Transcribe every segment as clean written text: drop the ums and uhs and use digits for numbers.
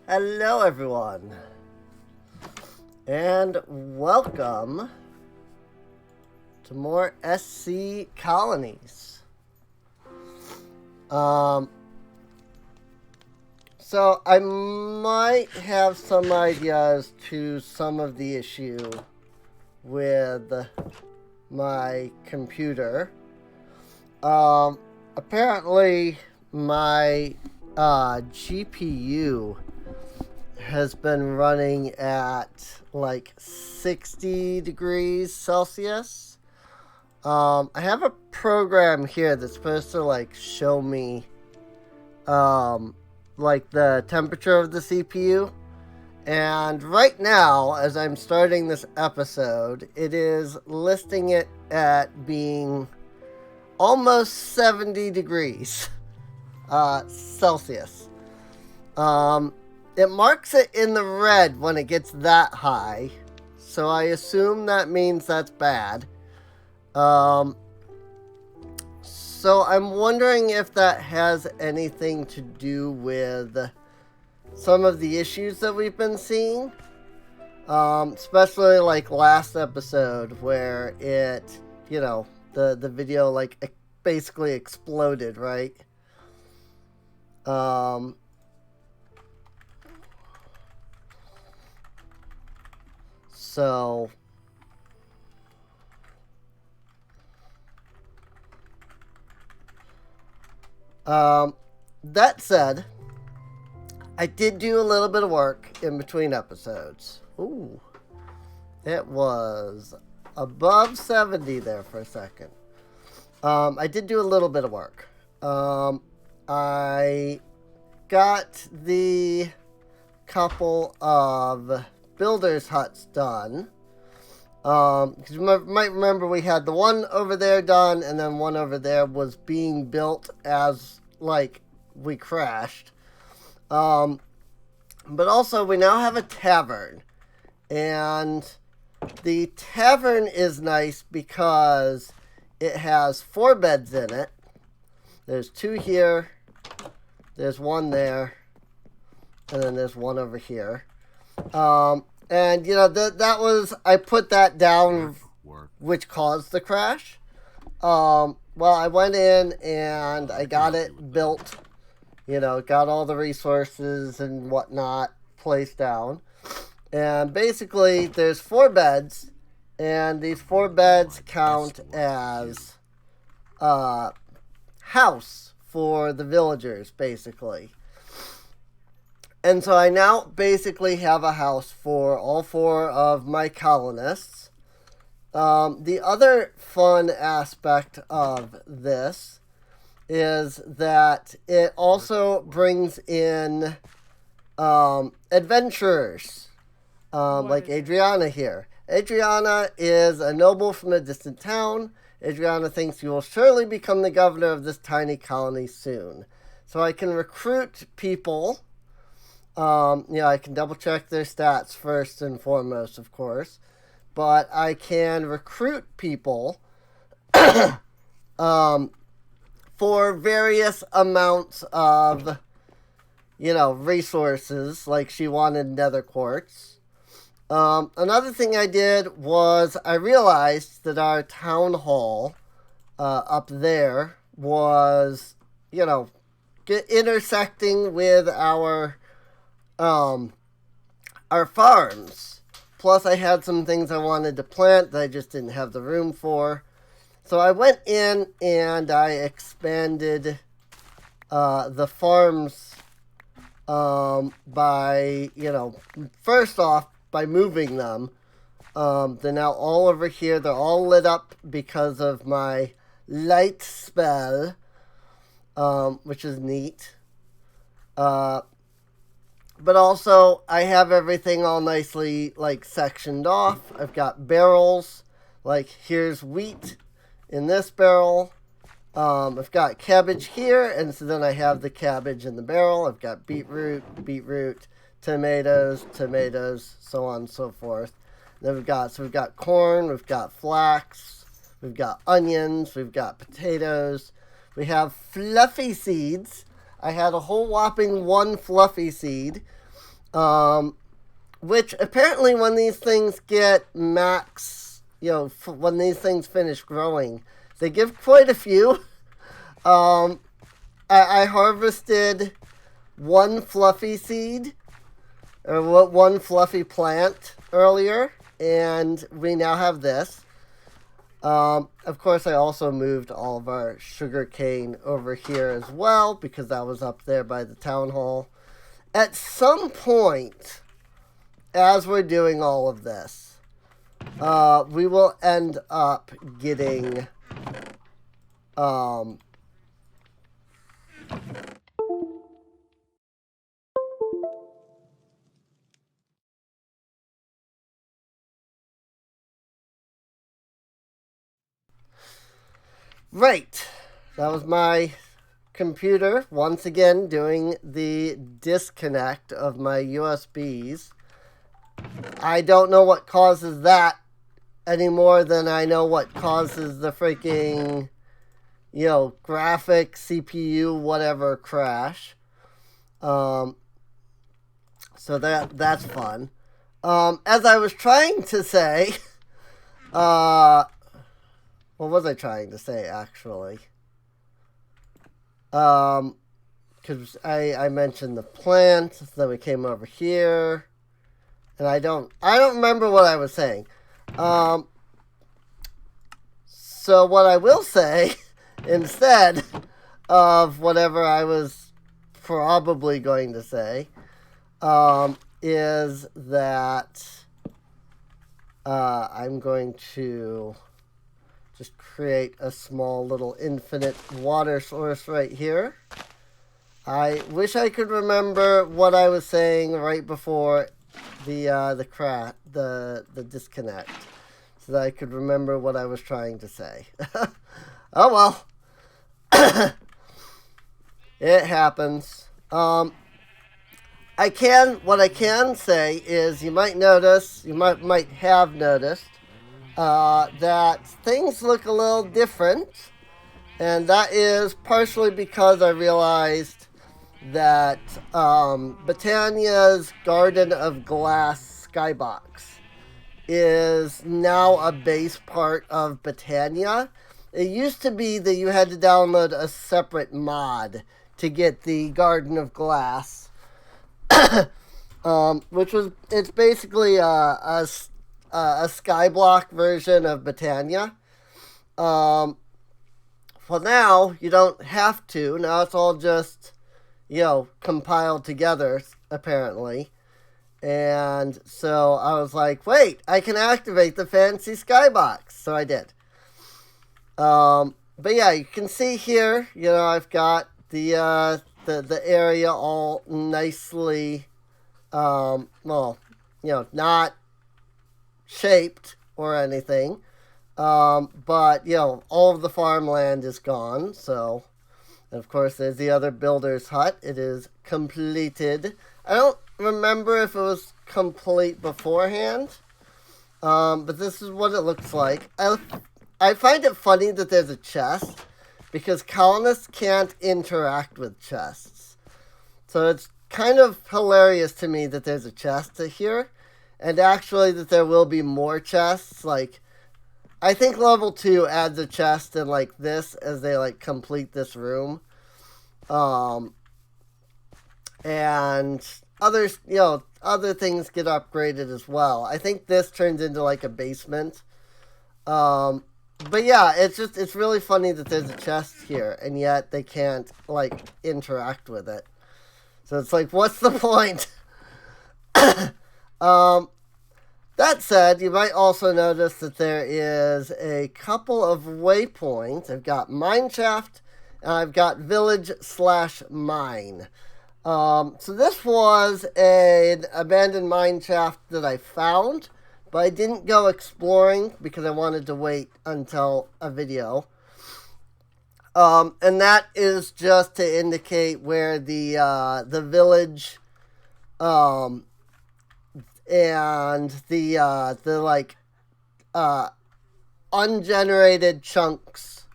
Hello, everyone, and welcome to more SC Colonies. So I might have some ideas to some of the issue with my computer. Apparently my GPU has been running at like 60 degrees Celsius. I have a program here that's supposed to like show me like the temperature of the CPU. And right now, as I'm starting this episode, it is listing it at being almost 70 degrees Celsius. It marks it in the red when it gets that high, so I assume that means that's bad. So I'm wondering if that has anything to do with some of the issues that we've been seeing. Especially like last episode where it, the video like basically exploded, right? So that said, I did do a little bit of work in between episodes. Ooh, it was above 70 there for a second. I did do a little bit of work. I got the couple of builder's huts done. Because you might remember we had the one over there done, and then one over there was being built as like we crashed. But also we now have a tavern, and the tavern is nice because it has 4 beds in it. There's 2 here, there's 1 there, and then there's 1 over here. And that was, I put that down, which caused the crash. Well, I went in and I got it built, got all the resources and whatnot placed down. And basically there's 4 beds, and these 4 beds count as house for the villagers, basically. And so I now basically have a house for all 4 of my colonists. The other fun aspect of this is that it also brings in adventurers, like Adriana here. Adriana is a noble from a distant town. Adriana thinks you will surely become the governor of this tiny colony soon. So I can recruit people. I can double check their stats first and foremost, of course, but I can recruit people for various amounts of, resources, like she wanted nether quartz. Another thing I did was I realized that our town hall up there was, intersecting with our farms. Plus I had some things I wanted to plant that I just didn't have the room for. So I went in and I expanded the farms by, first off, by moving them. They're now all over here. They're all lit up because of my light spell, which is neat. But also, I have everything all nicely, sectioned off. I've got barrels. Here's wheat in this barrel. I've got cabbage here, and so then I have the cabbage in the barrel. I've got beetroot, tomatoes, so on and so forth. Then we've got corn, we've got flax, we've got onions, we've got potatoes. We have fluffy seeds. I had a whole whopping 1 fluffy seed. Which apparently when these things get max, when these things finish growing, they give quite a few. I harvested one fluffy seed, or one fluffy plant earlier, and we now have this. Of course, I also moved all of our sugar cane over here as well, because that was up there by the town hall. At some point, as we're doing all of this, we will end up getting right. That was my computer once again doing the disconnect of my USBs. I don't know what causes that any more than I know what causes the freaking, graphic, CPU, whatever crash. So that's fun. As I was trying to say, what was I trying to say actually? Because I mentioned the plant, then we came over here, and I don't remember what I was saying. So what I will say instead of whatever I was probably going to say, is that I'm going to just create a small little infinite water source right here. I wish I could remember what I was saying right before the disconnect, so that I could remember what I was trying to say. Oh well. It happens. What I can say is you might have noticed that things look a little different, and that is partially because I realized that Botania's Garden of Glass skybox is now a base part of Botania. It used to be that you had to download a separate mod to get the Garden of Glass, it's basically a skyblock version of Botania. Well, now you don't have to. Now it's all just, compiled together, apparently. And so I was like, wait, I can activate the fancy skybox. So I did. But yeah, you can see here, I've got the area all nicely, not shaped or anything. But, all of the farmland is gone. So, and of course, there's the other builder's hut. It is completed. I don't remember if it was complete beforehand. But this is what it looks like. I find it funny that there's a chest, because colonists can't interact with chests. So it's kind of hilarious to me that there's a chest here, and actually that there will be more chests. Like, I think level 2 adds a chest in like this as they like complete this room. And others, other things get upgraded as well. I think this turns into like a basement. But yeah, it's really funny that there's a chest here, and yet they can't, like, interact with it. So it's like, what's the point? That said, you might also notice that there is a couple of waypoints. I've got mineshaft, and I've got village/mine. So this was an abandoned mineshaft that I found, but I didn't go exploring because I wanted to wait until a video. And that is just to indicate where the village, and the ungenerated chunks,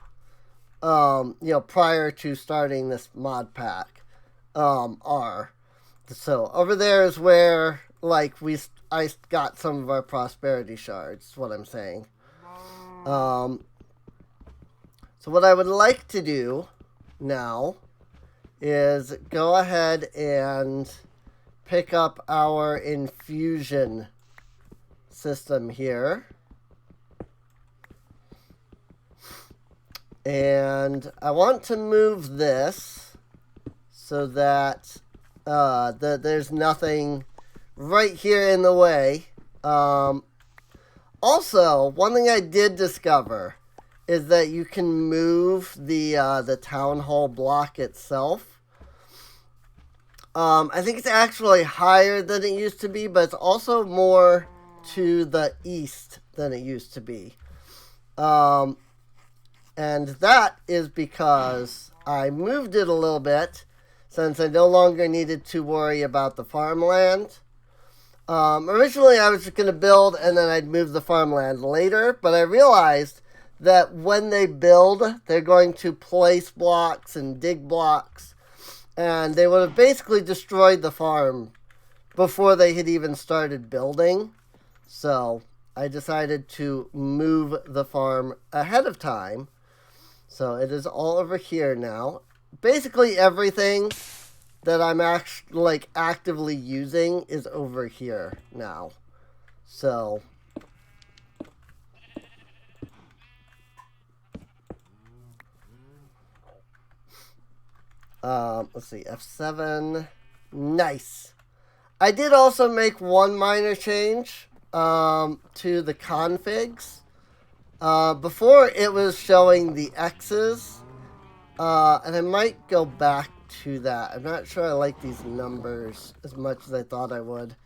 prior to starting this mod pack, are. So over there is where like I got some of our prosperity shards. Is what I'm saying. So what I would like to do now is go ahead and pick up our infusion system here. And I want to move this so that there's nothing right here in the way. Also, one thing I did discover is that you can move the town hall block itself. I think it's actually higher than it used to be, but it's also more to the east than it used to be. And that is because I moved it a little bit since I no longer needed to worry about the farmland. Originally, I was just going to build and then I'd move the farmland later, but I realized that when they build, they're going to place blocks and dig blocks, and they would have basically destroyed the farm before they had even started building. So I decided to move the farm ahead of time. So it is all over here now. Basically everything that I'm actually actively using is over here now. So let's see, F7. Nice. I did also make one minor change to the configs. Before it was showing the X's, and I might go back to that. I'm not sure I like these numbers as much as I thought I would.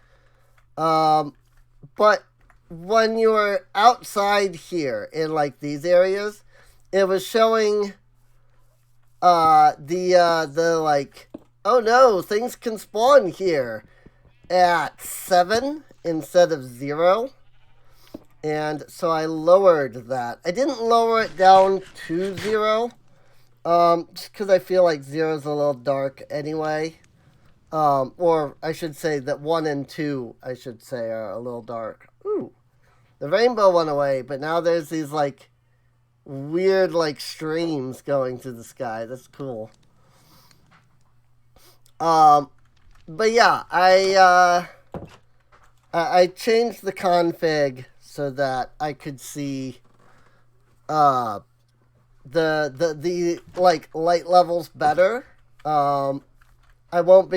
But when you were outside here in these areas, it was showing oh no, things can spawn here at 7 instead of 0. And so I lowered that. I didn't lower it down to 0. Just because I feel like 0 is a little dark anyway. Or I should say that 1 and 2, I should say, are a little dark. Ooh. The rainbow went away, but now there's these weird streams going through the sky. That's cool. But yeah, I changed the config so that I could see the light levels better. I won't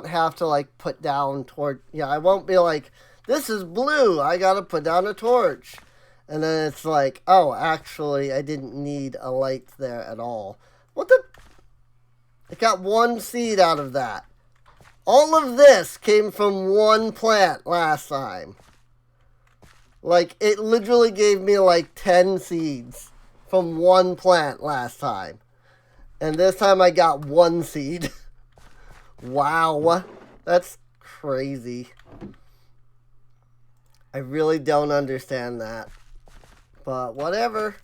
have to put down I won't be this is blue, I gotta put down a torch. And then it's oh, actually, I didn't need a light there at all. What the? I got 1 seed out of that. All of this came from 1 plant last time. It literally gave me 10 seeds from 1 plant last time. And this time I got 1 seed. Wow. That's crazy. I really don't understand that. But whatever.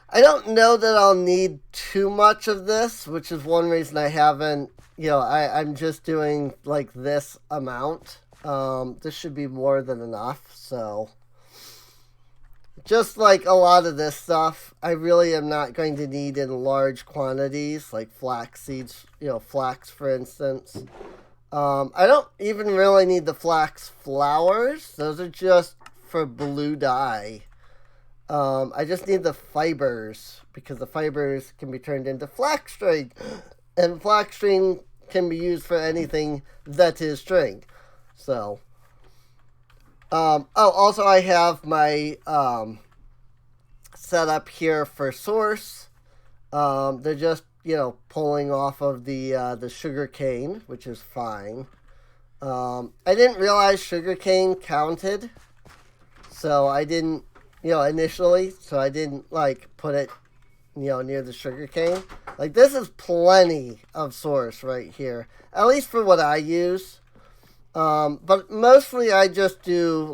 I don't know that I'll need too much of this, which is one reason I haven't, I'm just doing this amount. This should be more than enough, so. Just a lot of this stuff, I really am not going to need in large quantities, like flax seeds, flax for instance. I don't even really need the flax flowers. Those are just for blue dye. I just need the fibers because the fibers can be turned into flax string, and flax string can be used for anything that is string. So, also I have my setup here for source. They're just pulling off of the sugar cane, which is fine. I didn't realize sugar cane counted. So I didn't, initially, so I didn't, put it, near the sugar cane. This is plenty of source right here, at least for what I use. But mostly I just do,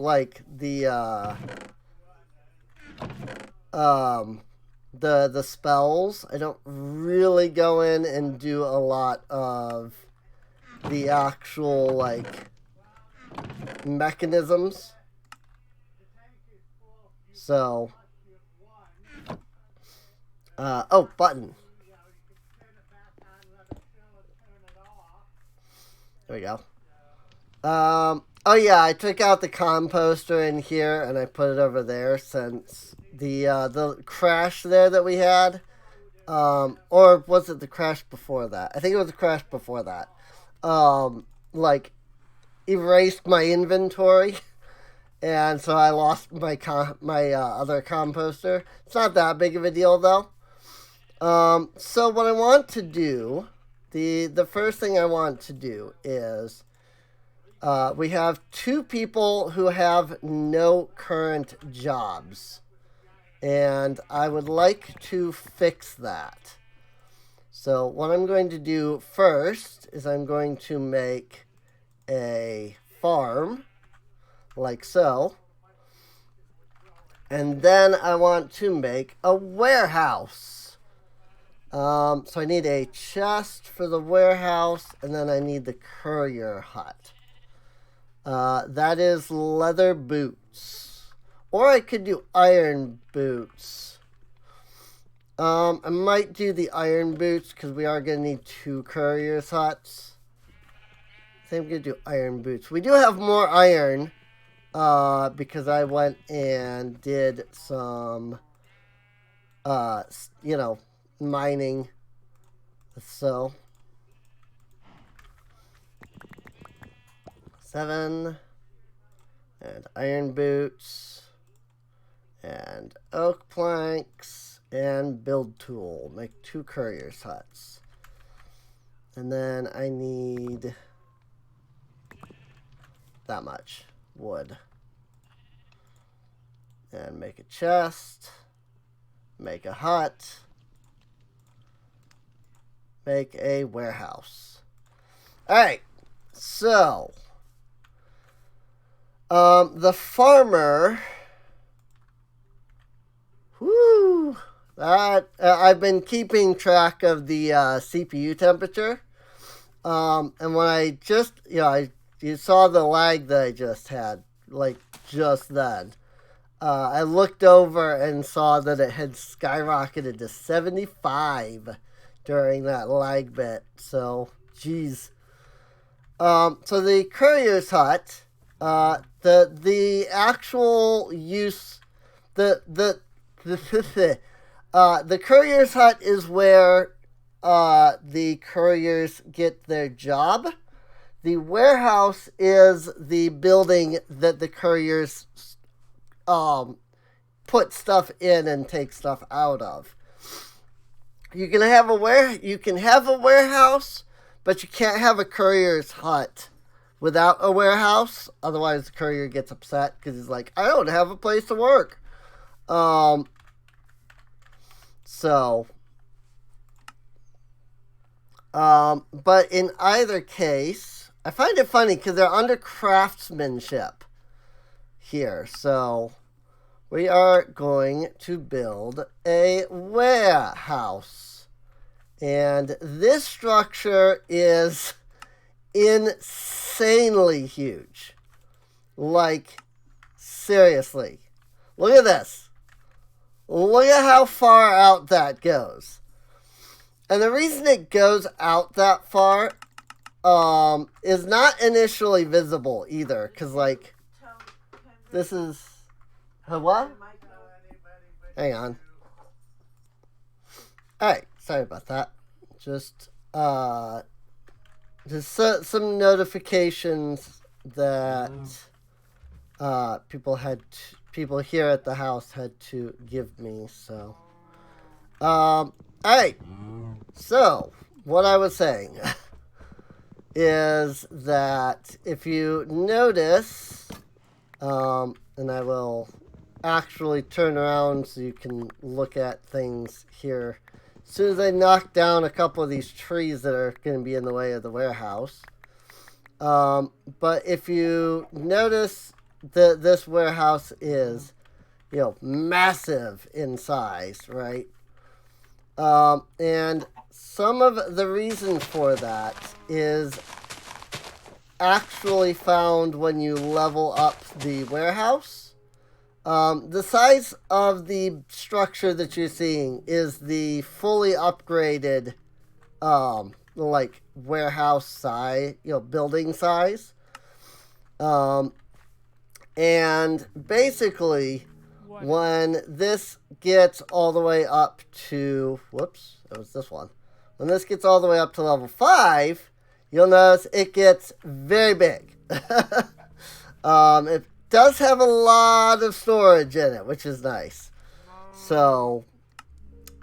the spells. I don't really go in and do a lot of the actual, like, mechanisms. So, oh, button. There we go. Oh yeah, I took out the composter in here and I put it over there since the crash there that we had, or was it the crash before that? I think it was the crash before that. Like erased my inventory, and so I lost my other composter. It's not that big of a deal though. So what I want to do, the first thing I want to do is, we have 2 people who have no current jobs, and I would like to fix that. So what I'm going to do first is I'm going to make a farm, like so. And then I want to make a warehouse. So I need a chest for the warehouse, and then I need the courier hut. That is leather boots. Or I could do iron boots. I might do the iron boots because we are going to need 2 couriers huts. I think I'm going to do iron boots. We do have more iron. Because I went and did some, mining. So, 7, and iron boots, and oak planks, and build tool. Make 2 couriers huts. And then I need that much wood. And make a chest, make a hut, make a warehouse. Alright, so, the farmer, that, I've been keeping track of the CPU temperature, and when I just, you saw the lag that I just had, like, just then. I looked over and saw that it had skyrocketed to 75 during that lag bit. So, geez. So the courier's hut, the actual use, the courier's hut is where the couriers get their job. The warehouse is the building that the couriers put stuff in and take stuff out of. You can have a warehouse, but you can't have a courier's hut without a warehouse. Otherwise, the courier gets upset because he's like, I don't have a place to work. But in either case, I find it funny because they're under craftsmanship here. So we are going to build a warehouse. And this structure is insanely huge. Like, seriously. Look at this. Look at how far out that goes. And the reason it goes out that far is not initially visible either. Because, like, this is... What? Hang on. Alright, sorry about that. Just some notifications that people here at the house had to give me, so. Alright. So, what I was saying is that if you notice, and I will actually turn around so you can look at things here. As soon as I knock down a couple of these trees that are going to be in the way of the warehouse. But if you notice that this warehouse is, massive in size, right? And some of the reason for that is actually found when you level up the warehouse. The size of the structure that you're seeing is the fully upgraded, like warehouse size, building size. And basically, when this gets all the way up to, whoops, that was this one. When this gets all the way up to level 5, you'll notice it gets very big. It does have a lot of storage in it, which is nice. So,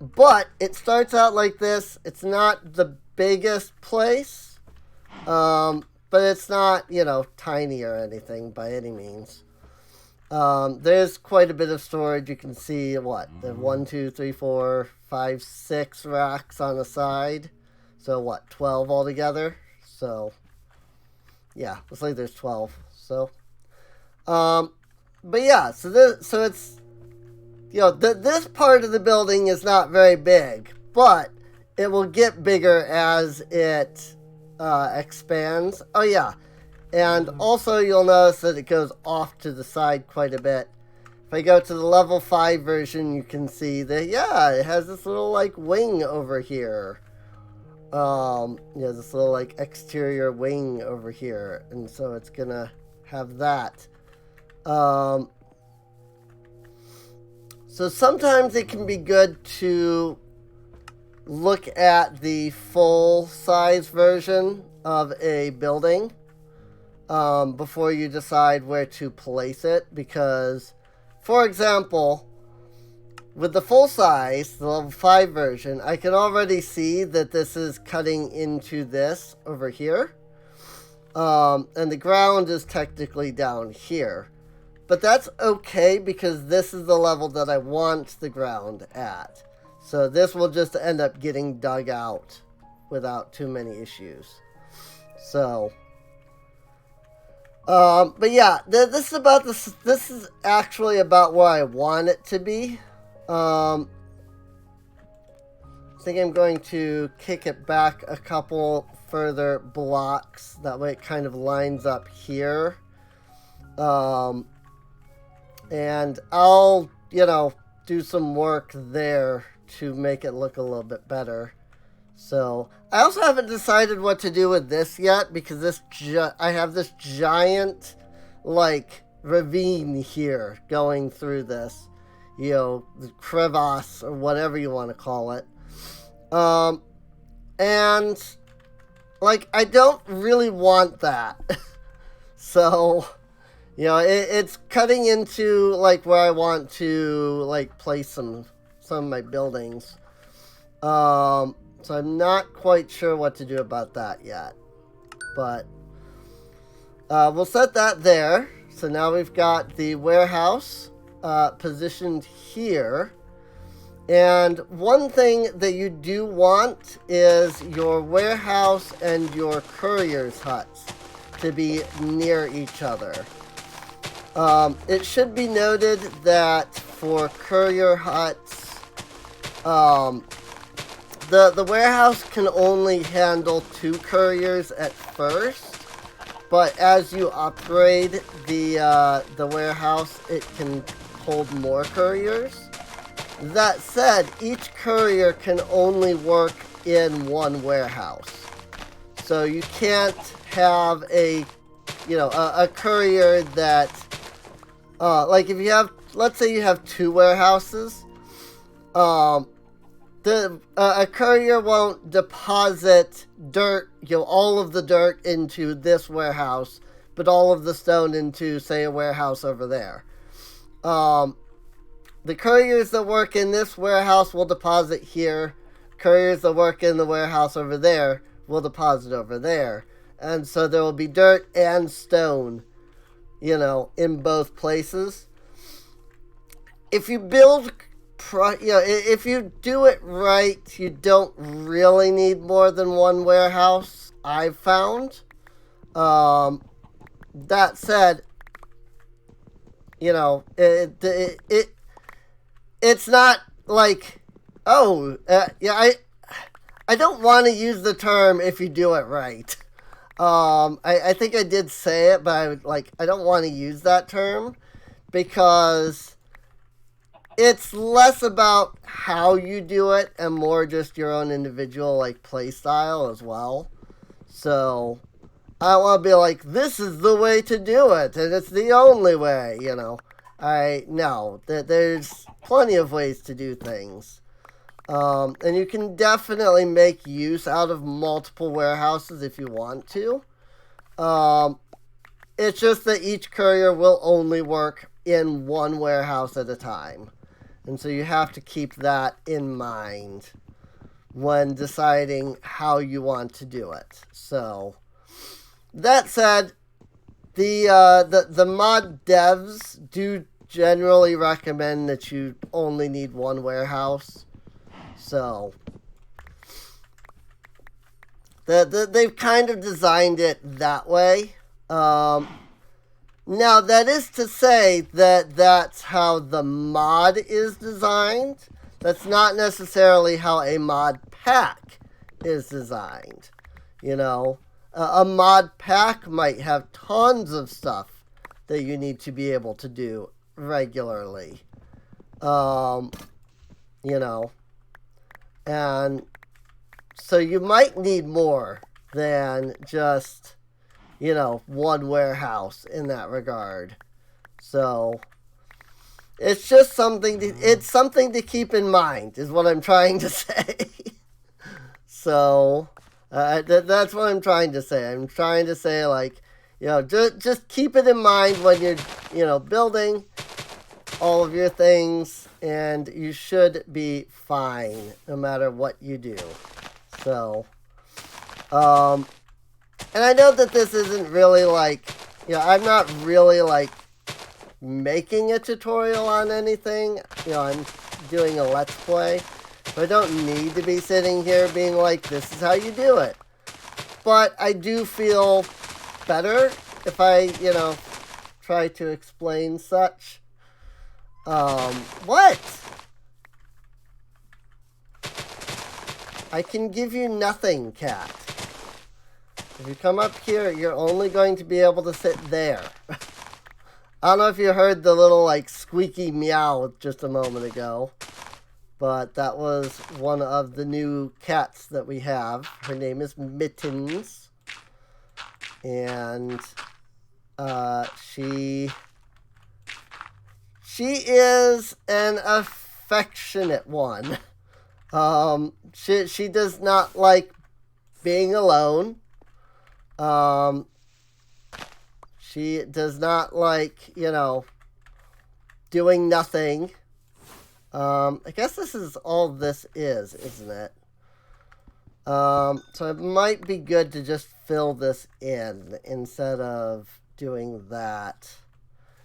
but it starts out like this. It's not the biggest place, but it's not, tiny or anything by any means. There's quite a bit of storage. You can see the 1, 2, 3, 4, 5, 6 racks on the side. So 12 altogether. So yeah, looks like there's 12. So, but yeah, so it's, this part of the building is not very big, but it will get bigger as it expands. Oh yeah. And also you'll notice that it goes off to the side quite a bit. If I go to the level 5 version, you can see that, it has this little, wing over here. This little, exterior wing over here. And so it's going to have that. So sometimes it can be good to look at the full-size version of a building before you decide where to place it, because, for example, with the full size, the level 5 version, I can already see that this is cutting into this over here, and the ground is technically down here, but that's okay because this is the level that I want the ground at, so this will just end up getting dug out without too many issues. So but yeah, this is actually about where I want it to be. I think I'm going to kick it back a couple further blocks. That way it kind of lines up here. And I'll, do some work there to make it look a little bit better. So, I also haven't decided what to do with this yet, because I have this giant, ravine here going through this, the crevasse, or whatever you want to call it. And, I don't really want that. So, it's cutting into, where I want to, place some of my buildings. So I'm not quite sure what to do about that yet. But we'll set that there. So now we've got the warehouse positioned here. And one thing that you do want is your warehouse and your courier's huts to be near each other. It should be noted that for courier huts, the warehouse can only handle 2 couriers at first, but as you upgrade the warehouse, it can hold more couriers. That said, each courier can only work in one warehouse. So you can't have a courier that, if you have, let's say you have 2 warehouses, a courier won't deposit dirt, all of the dirt into this warehouse, but all of the stone into, say, a warehouse over there. The couriers that work in this warehouse will deposit here. Couriers that work in the warehouse over there will deposit over there. And so there will be dirt and stone, in both places. If you build, if you do it right, you don't really need more than one warehouse, I've found. That said, it's not like, I don't want to use the term if you do it right. I think I did say it, but I don't want to use that term because it's less about how you do it and more just your own individual play style as well. So I want to be like, this is the way to do it, and it's the only way, I know that there's plenty of ways to do things. And you can definitely make use out of multiple warehouses if you want to. It's just that each courier will only work in one warehouse at a time. And so you have to keep that in mind when deciding how you want to do it. So, that said, the mod devs do generally recommend that you only need one warehouse. So, they've kind of designed it that way. Now, that is to say that that's how the mod is designed. That's not necessarily how a mod pack is designed. A mod pack might have tons of stuff that you need to be able to do regularly. And so you might need more than just, one warehouse in that regard. So it's just something to keep in mind is what I'm trying to say. So that's what I'm trying to say. I'm trying to say just keep it in mind when you're, building all of your things, and you should be fine no matter what you do. So, and I know that this isn't really I'm not really making a tutorial on anything. I'm doing a let's play. So I don't need to be sitting here being like, this is how you do it. But I do feel better if I, try to explain such. What? I can give you nothing, cat. If you come up here, you're only going to be able to sit there. I don't know if you heard the little, squeaky meow just a moment ago. But that was one of the new cats that we have. Her name is Mittens. And she is an affectionate one. She does not like being alone. She does not like, doing nothing. I guess this is all this is, isn't it? So it might be good to just fill this in instead of doing that.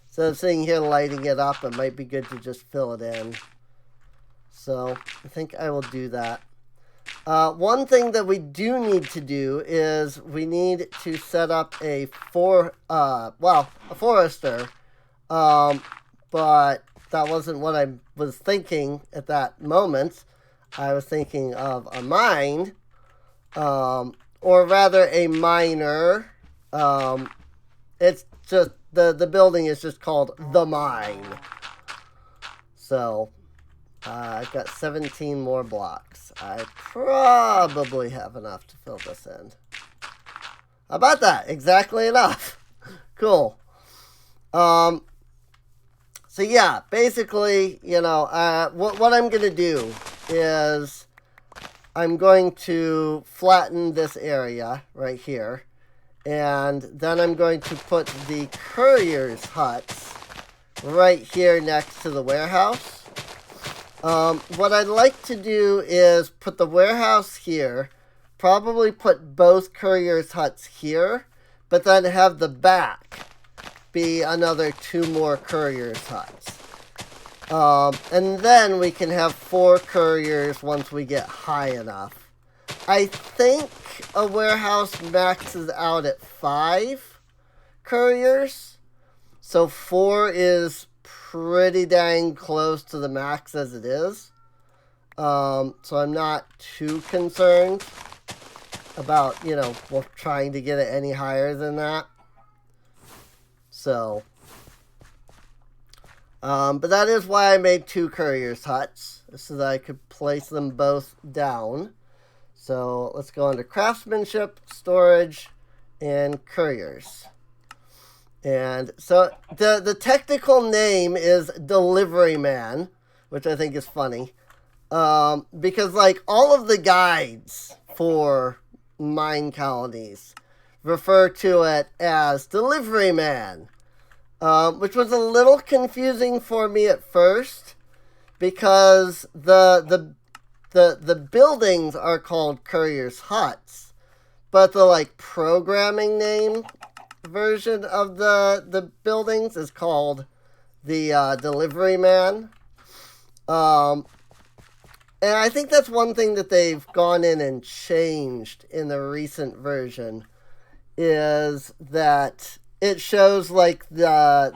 Instead of sitting here lighting it up, it might be good to just fill it in. So I think I will do that. One thing that we do need to do is we need to set up a forester. But that wasn't what I was thinking at that moment. I was thinking of a mine, or rather a miner. It's just, the building is just called The Mine. So, I've got 17 more blocks. I probably have enough to fill this in. How about that? Exactly enough. Cool. So yeah, basically, what I'm going to do is I'm going to flatten this area right here. And then I'm going to put the courier's huts right here next to the warehouse. What I'd like to do is put the warehouse here, probably put both courier's huts here, but then have the back be another 2 more courier's huts. And then we can have 4 couriers once we get high enough. I think a warehouse maxes out at 5 couriers. So 4 is pretty dang close to the max as it is. So I'm not too concerned about, well, trying to get it any higher than that. So, but that is why I made 2 couriers' huts, so that I could place them both down. So let's go into craftsmanship, storage, and couriers. And so the technical name is Delivery Man, which I think is funny. Because like all of the guides for Minecolonies refer to it as Delivery Man, which was a little confusing for me at first, because the buildings are called Courier's Huts, but the like programming name version of the buildings is called the Delivery Man. And I think that's one thing that they've gone in and changed in the recent version, is that it shows like like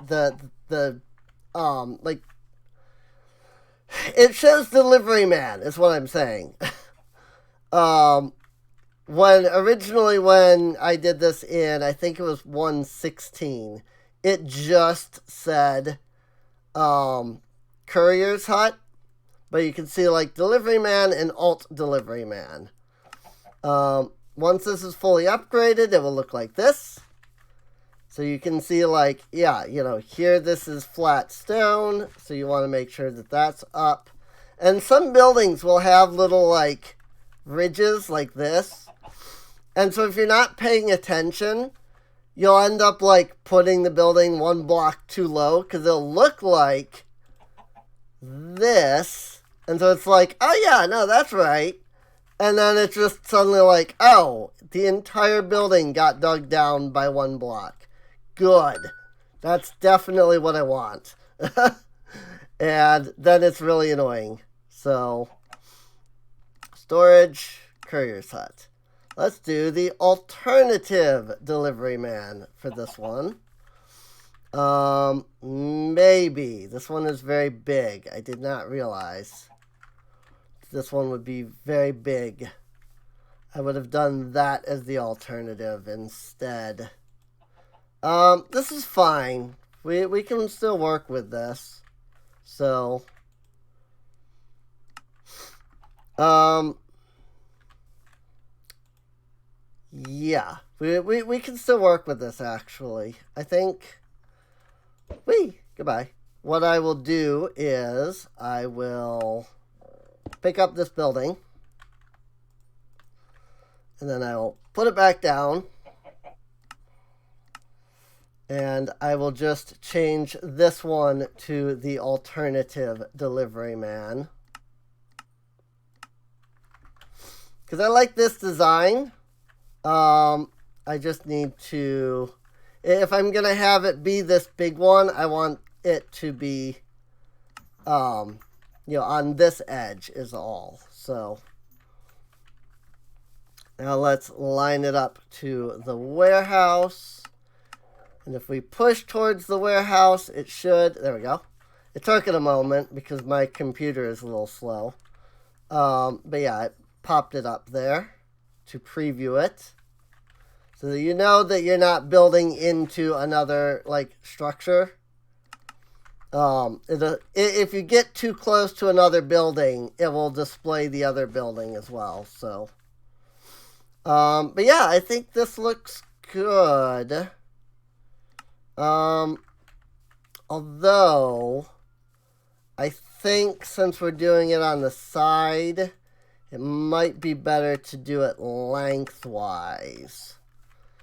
it shows Delivery Man is what I'm saying. When I did this in, I think it was 1.16, it just said Courier's Hut, but you can see like Delivery Man and Alt Delivery Man. Once this is fully upgraded, it will look like this. So you can see like, yeah, here this is flat stone, so you want to make sure that that's up. And some buildings will have little like ridges like this. And so if you're not paying attention, you'll end up like putting the building 1 block too low, because it'll look like this. And so it's like, oh yeah, no, that's right. And then it's just suddenly like, oh, the entire building got dug down by 1 block. Good. That's definitely what I want. And then it's really annoying. So, storage, Courier's Hut. Let's do the alternative Delivery Man for this one. Maybe. This one is very big. I did not realize this one would be very big. I would have done that as the alternative instead. This is fine. We can still work with this. So, yeah, we can still work with this, actually. I think, goodbye. What I will do is I will pick up this building, and then I will put it back down, and I will just change this one to the alternative Delivery Man, because I like this design. I just need to, if I'm going to have it be this big one, I want it to be, on this edge is all. So now let's line it up to the warehouse. And if we push towards the warehouse, it should, there we go. It took it a moment because my computer is a little slow. But yeah, it popped it up there to preview it, so that you know that you're not building into another like structure. If you get too close to another building, it will display the other building as well. So, but yeah, I think this looks good. Although I think since we're doing it on the side, it might be better to do it lengthwise.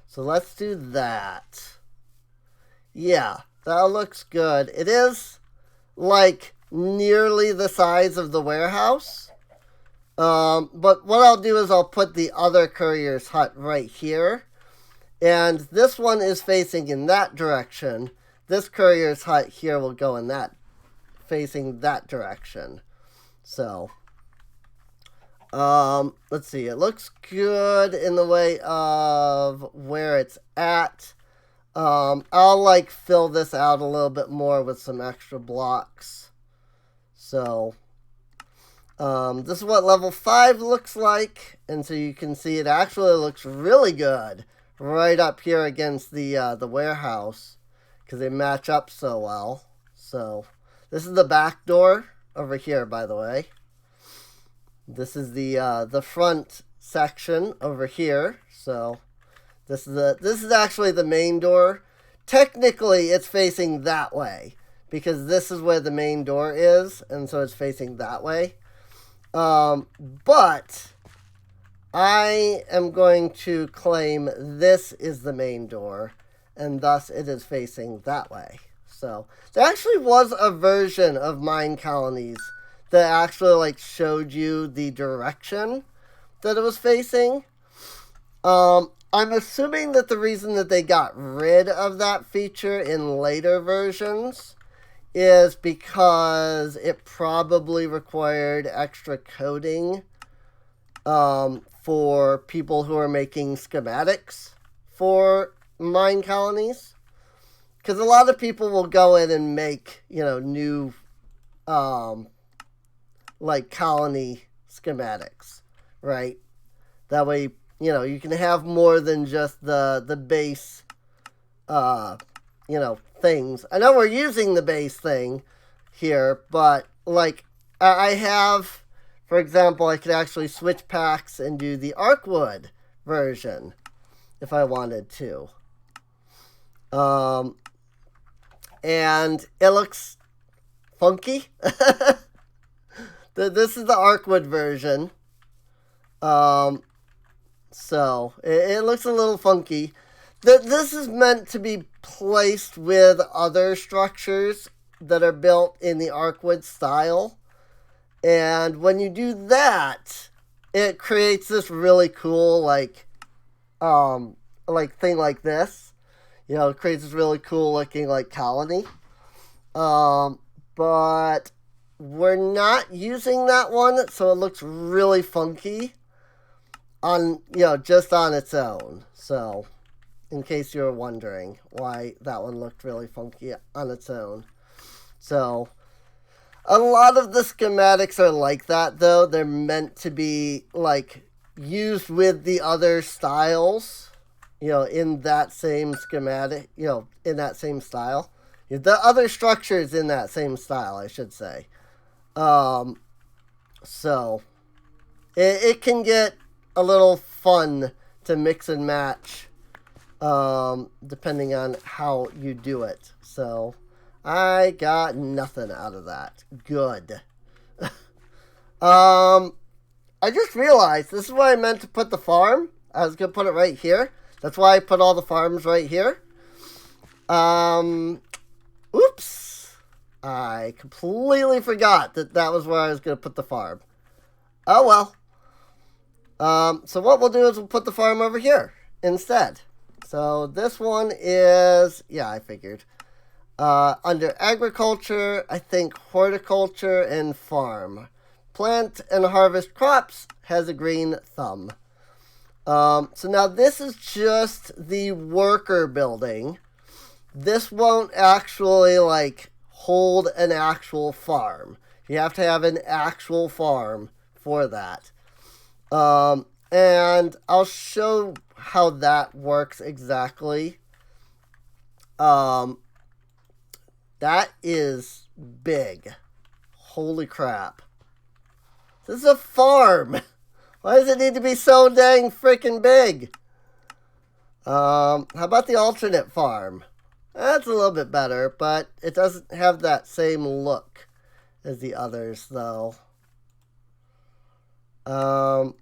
So let's do that. Yeah, that looks good. It is like nearly the size of the warehouse. But what I'll do is I'll put the other Courier's Hut right here. And this one is facing in that direction. This Courier's Hut here will go in that, facing that direction. So, let's see. It looks good in the way of where it's at. I'll like fill this out a little bit more with some extra blocks. So, This is what level 5 looks like, and so you can see it actually looks really good right up here against the warehouse because they match up so well. So this is the back door over here, by the way. This is the front section over here. So this is actually the main door. Technically, it's facing that way because this is where the main door is, and so it's facing that way. But I am going to claim this is the main door, and thus it is facing that way. So there actually was a version of Minecolonies that actually like showed you the direction that it was facing. I'm assuming that the reason that they got rid of that feature in later versions is because it probably required extra coding for people who are making schematics for Minecolonies. Because a lot of people will go in and make, new like colony schematics, right? That way, you can have more than just the base things. I know we're using the base thing here, but like I have, for example, I could actually switch packs and do the Arcwood version if I wanted to. And it looks funky. This is the Arcwood version. So it looks a little funky. This is meant to be placed with other structures that are built in the Arcwood style. And when you do that, it creates this really cool, like thing like this. It creates this really cool looking, like, colony. But we're not using that one, so it looks really funky on, just on its own. So in case you were wondering why that one looked really funky on its own. So a lot of the schematics are like that, though. They're meant to be, like, used with the other styles, in that same schematic, in that same style. The other structures in that same style, I should say. So it can get a little fun to mix and match depending on how you do it. So I got nothing out of that. Good. I just realized this is where I meant to put the farm. I was going to put it right here. That's why I put all the farms right here. Oops. I completely forgot that was where I was going to put the farm. Oh, well. So what we'll do is we'll put the farm over here instead. So this one is, yeah, I figured. Under agriculture, I think horticulture and farm. Plant and harvest crops has a green thumb. So now this is just the worker building. This won't actually, like, hold an actual farm. You have to have an actual farm for that. And I'll show how that works exactly. That is big. Holy crap. This is a farm. Why does it need to be so dang freaking big? How about the alternate farm? That's a little bit better, but it doesn't have that same look as the others, though. But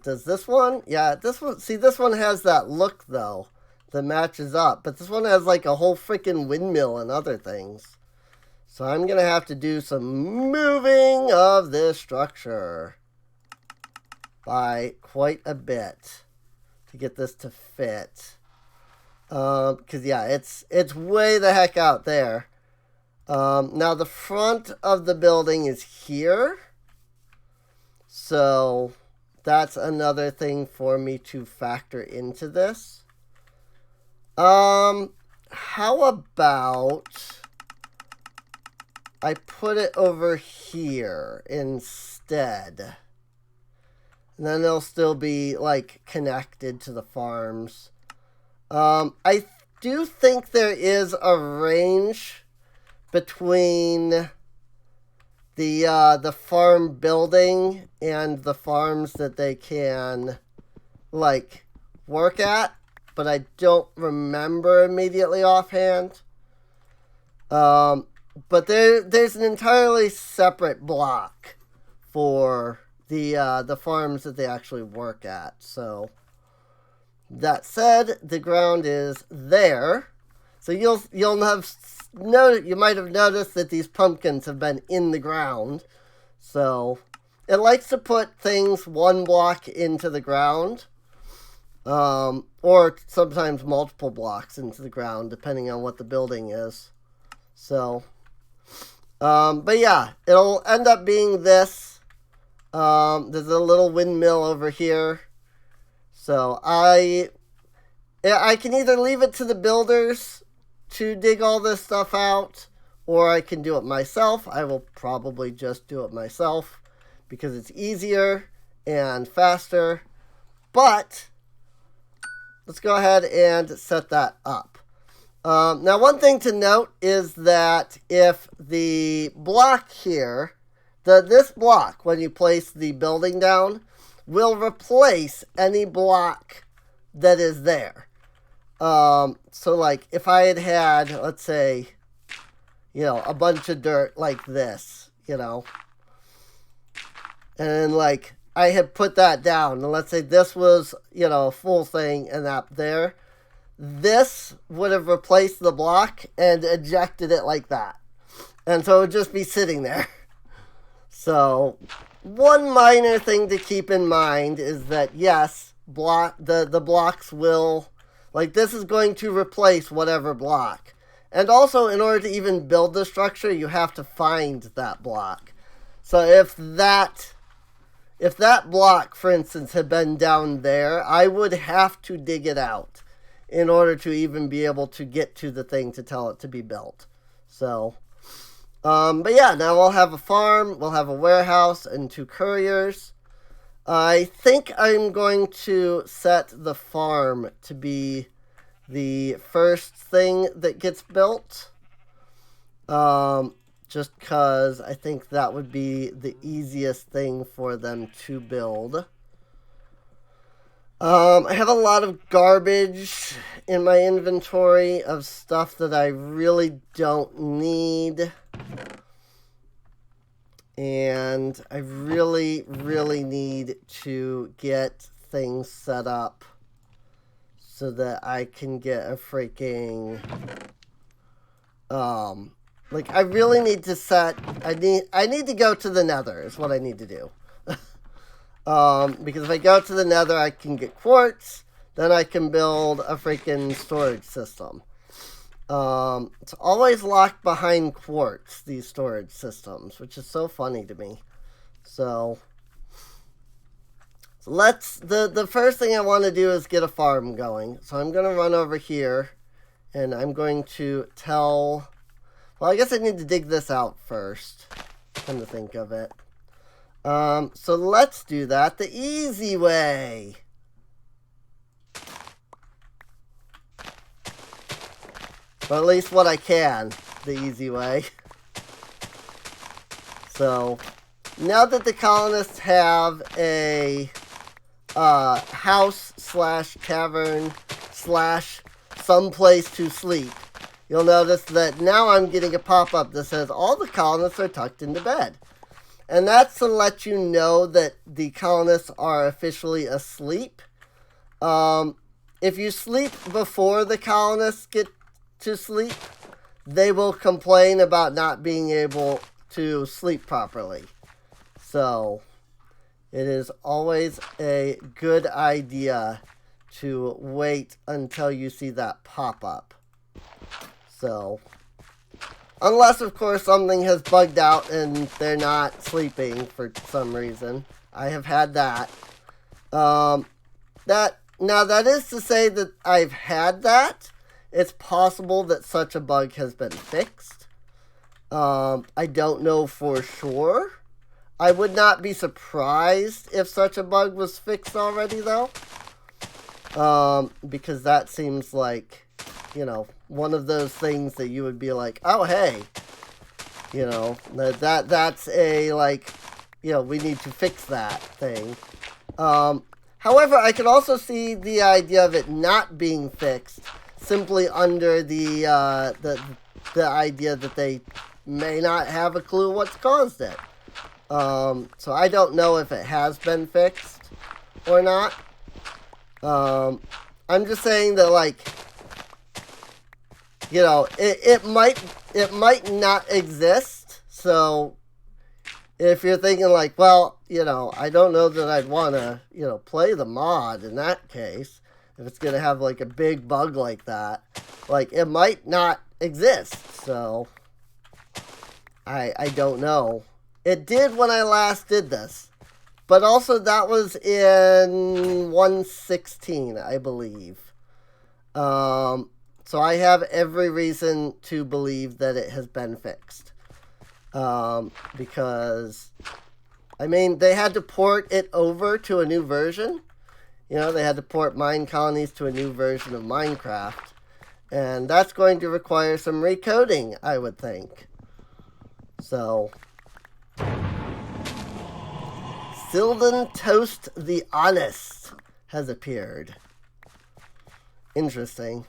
does this one? Yeah, this one. See, this one has that look, though, that matches up. But this one has, like, a whole freaking windmill and other things. So I'm going to have to do some moving of this structure by quite a bit to get this to fit. Because, yeah, it's way the heck out there. Now, the front of the building is here. So that's another thing for me to factor into this. How about I put it over here instead. And then they'll still be, like, connected to the farms. I do think there is a range between the farm building and the farms that they can, like, work at. But I don't remember immediately offhand. But there's an entirely separate block for the farms that they actually work at. So that said, the ground is there. So you might have noticed that these pumpkins have been in the ground. So it likes to put things one block into the ground. Or sometimes multiple blocks into the ground, depending on what the building is. So, but yeah, it'll end up being this. There's a little windmill over here. So I can either leave it to the builders to dig all this stuff out, or I can do it myself. I will probably just do it myself because it's easier and faster. But let's go ahead and set that up. Now, one thing to note is that if the block here, this block, when you place the building down, will replace any block that is there. So, like, if I had, let's say, a bunch of dirt like this, and, like, I had put that down, and let's say this was, a full thing and up there, this would have replaced the block and ejected it like that. And so it would just be sitting there. So, one minor thing to keep in mind is that, yes, the blocks will, like, this is going to replace whatever block. And also, in order to even build the structure, you have to find that block. So if that block, for instance, had been down there, I would have to dig it out in order to even be able to get to the thing to tell it to be built. So, but yeah, now we'll have a farm, we'll have a warehouse, and 2 couriers. I think I'm going to set the farm to be the first thing that gets built. Just because I think that would be the easiest thing for them to build. I have a lot of garbage in my inventory of stuff that I really don't need. And I really, really need to get things set up so that I can get a freaking... like, I really need to set... I need to go to the Nether is what I need to do. Because if I go to the Nether, I can get quartz. Then I can build a freaking storage system. It's always locked behind quartz, these storage systems, which is so funny to me. So the first thing I want to do is get a farm going. So I'm going to run over here, and I'm going to tell... Well, I guess I need to dig this out first. Come to think of it. So let's do that the easy way. Or at least what I can, the easy way. So, now that the colonists have a house / tavern / someplace to sleep, you'll notice that now I'm getting a pop-up that says all the colonists are tucked into bed. And that's to let you know that the colonists are officially asleep. If you sleep before the colonists get to sleep, they will complain about not being able to sleep properly. So, it is always a good idea to wait until you see that pop up. So, unless, of course, something has bugged out and they're not sleeping for some reason. I have had that. Now, that is to say that I've had that. It's possible that such a bug has been fixed. I don't know for sure. I would not be surprised if such a bug was fixed already, though. Because that seems like, one of those things that you would be like, oh, hey, that's a, like, we need to fix that thing. However, I could also see the idea of it not being fixed simply under the idea that they may not have a clue what's caused it. So I don't know if it has been fixed or not. I'm just saying that, like, it might not exist. So if you're thinking like, well, I don't know that I'd want to, play the mod in that case, if it's going to have like a big bug like that, like it might not exist. So I don't know. It did when I last did this. But also that was in 1.16, I believe. So I have every reason to believe that it has been fixed. Because, I mean, they had to port it over to a new version. They had to port Minecolonies to a new version of Minecraft. And that's going to require some recoding, I would think. So, Sylvan Toast the Honest has appeared. Interesting.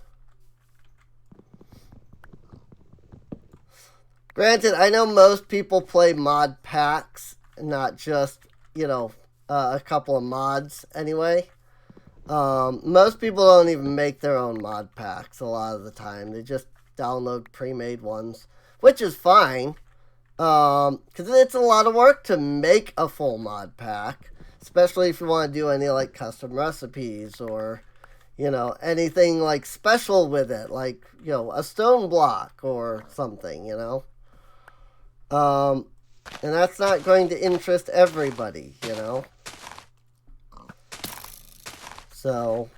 Granted, I know most people play mod packs, not just, a couple of mods anyway. Most people don't even make their own mod packs a lot of the time. They just download pre-made ones, which is fine. Because it's a lot of work to make a full mod pack, especially if you want to do any, like, custom recipes or, anything, like, special with it, like, a stone block or something, And that's not going to interest everybody, So,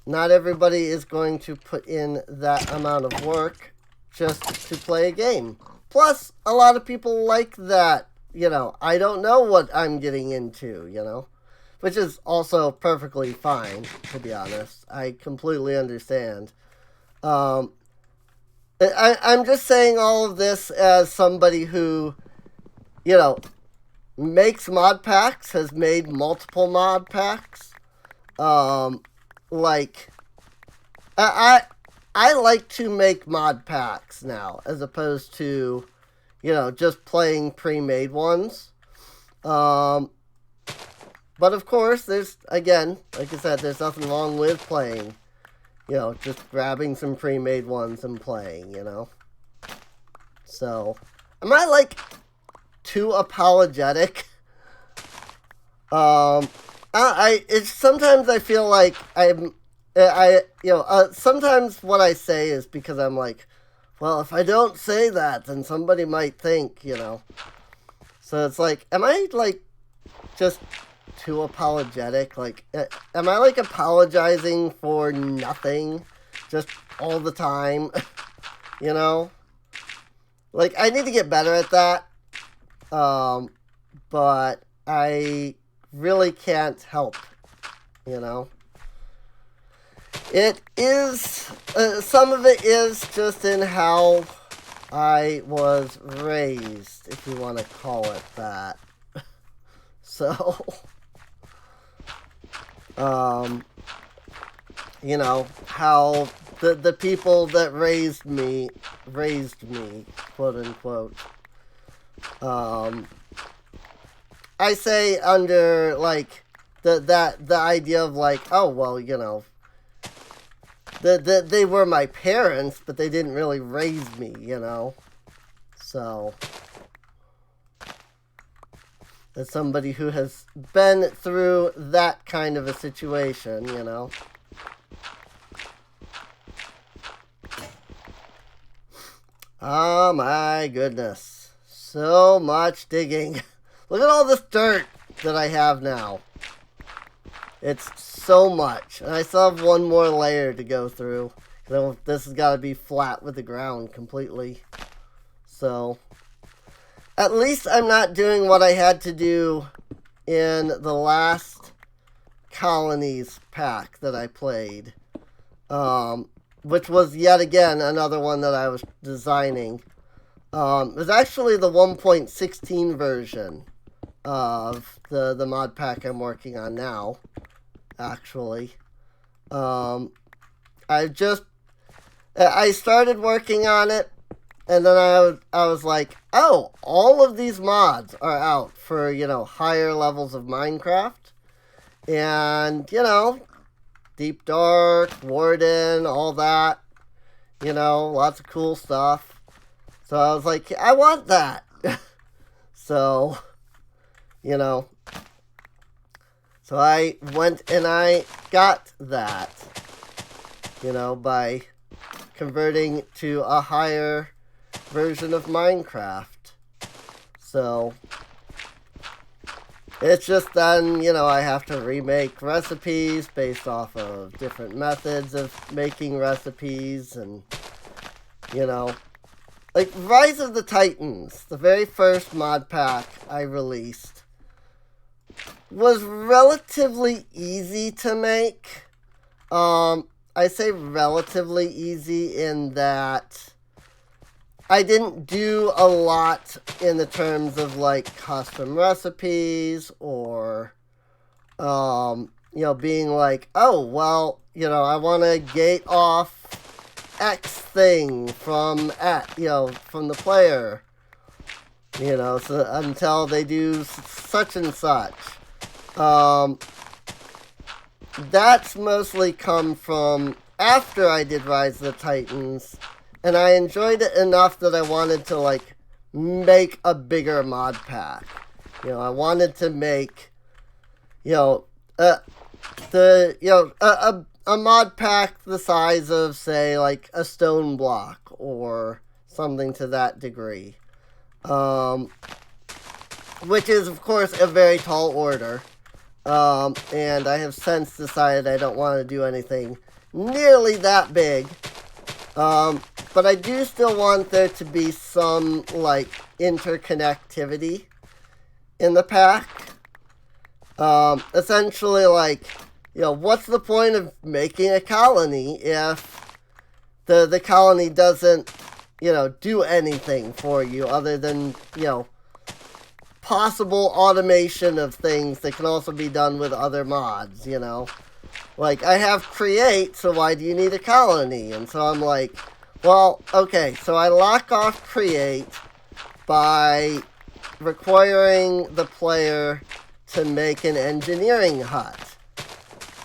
not everybody is going to put in that amount of work just to play a game. Plus, a lot of people like that, I don't know what I'm getting into, Which is also perfectly fine, to be honest. I completely understand. I'm just saying all of this as somebody who, makes mod packs, has made multiple mod packs. Like, I like to make mod packs now, as opposed to, just playing pre-made ones. But of course, there's, again, like I said, there's nothing wrong with playing, just grabbing some pre-made ones and playing, So, am I, like, too apologetic? Sometimes I feel like sometimes what I say is because I'm like, well, if I don't say that, then somebody might think, So it's like, am I, like, just too apologetic? Like, am I, like, apologizing for nothing just all the time? Like, I need to get better at that. But I really can't help, It is, some of it is just in how I was raised, if you want to call it that. So, how the people that raised me, quote unquote, I say under, like, the idea of, like, oh, well, they were my parents, but they didn't really raise me, So, as somebody who has been through that kind of a situation, Oh my goodness. So much digging. Look at all this dirt that I have now. It's so much. And I still have one more layer to go through. This has got to be flat with the ground completely. So, at least I'm not doing what I had to do in the last Colonies pack that I played, which was yet again another one that I was designing. It was actually the 1.16 version of the mod pack I'm working on now, actually. I started working on it, and then I was like, oh, all of these mods are out for, higher levels of Minecraft. And, Deep Dark, Warden, all that. Lots of cool stuff. So I was like, I want that. So, so I went and I got that, by converting to a higher version of Minecraft. So it's just then, I have to remake recipes based off of different methods of making recipes. And, like Rise of the Titans, the very first mod pack I released, was relatively easy to make. I say relatively easy in that I didn't do a lot in the terms of like custom recipes or, being like, oh, well, I want to gate off X thing from the player, so until they do such and such. That's mostly come from after I did Rise of the Titans, and I enjoyed it enough that I wanted to like make a bigger mod pack. I wanted to make, a mod pack the size of, say, like a stone block or something to that degree. Which is, of course, a very tall order. And I have since decided I don't want to do anything nearly that big. But I do still want there to be some, like, interconnectivity in the pack. Essentially, like, what's the point of making a colony if the colony doesn't, do anything for you other than, possible automation of things that can also be done with other mods, Like, I have create, so why do you need a colony? And so I'm like, well, okay, so I lock off create by requiring the player to make an engineering hut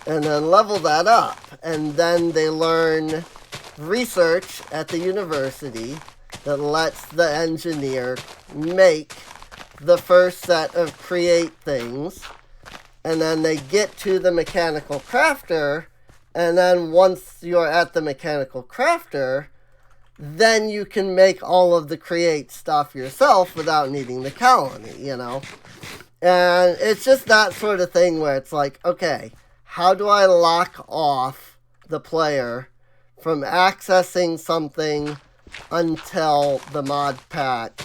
and then level that up, and then they learn research at the university that lets the engineer make the first set of create things, and then they get to the mechanical crafter, and then once you're at the mechanical crafter, then you can make all of the create stuff yourself without needing the colony, And it's just that sort of thing where it's like, okay, how do I lock off the player from accessing something until the mod pack,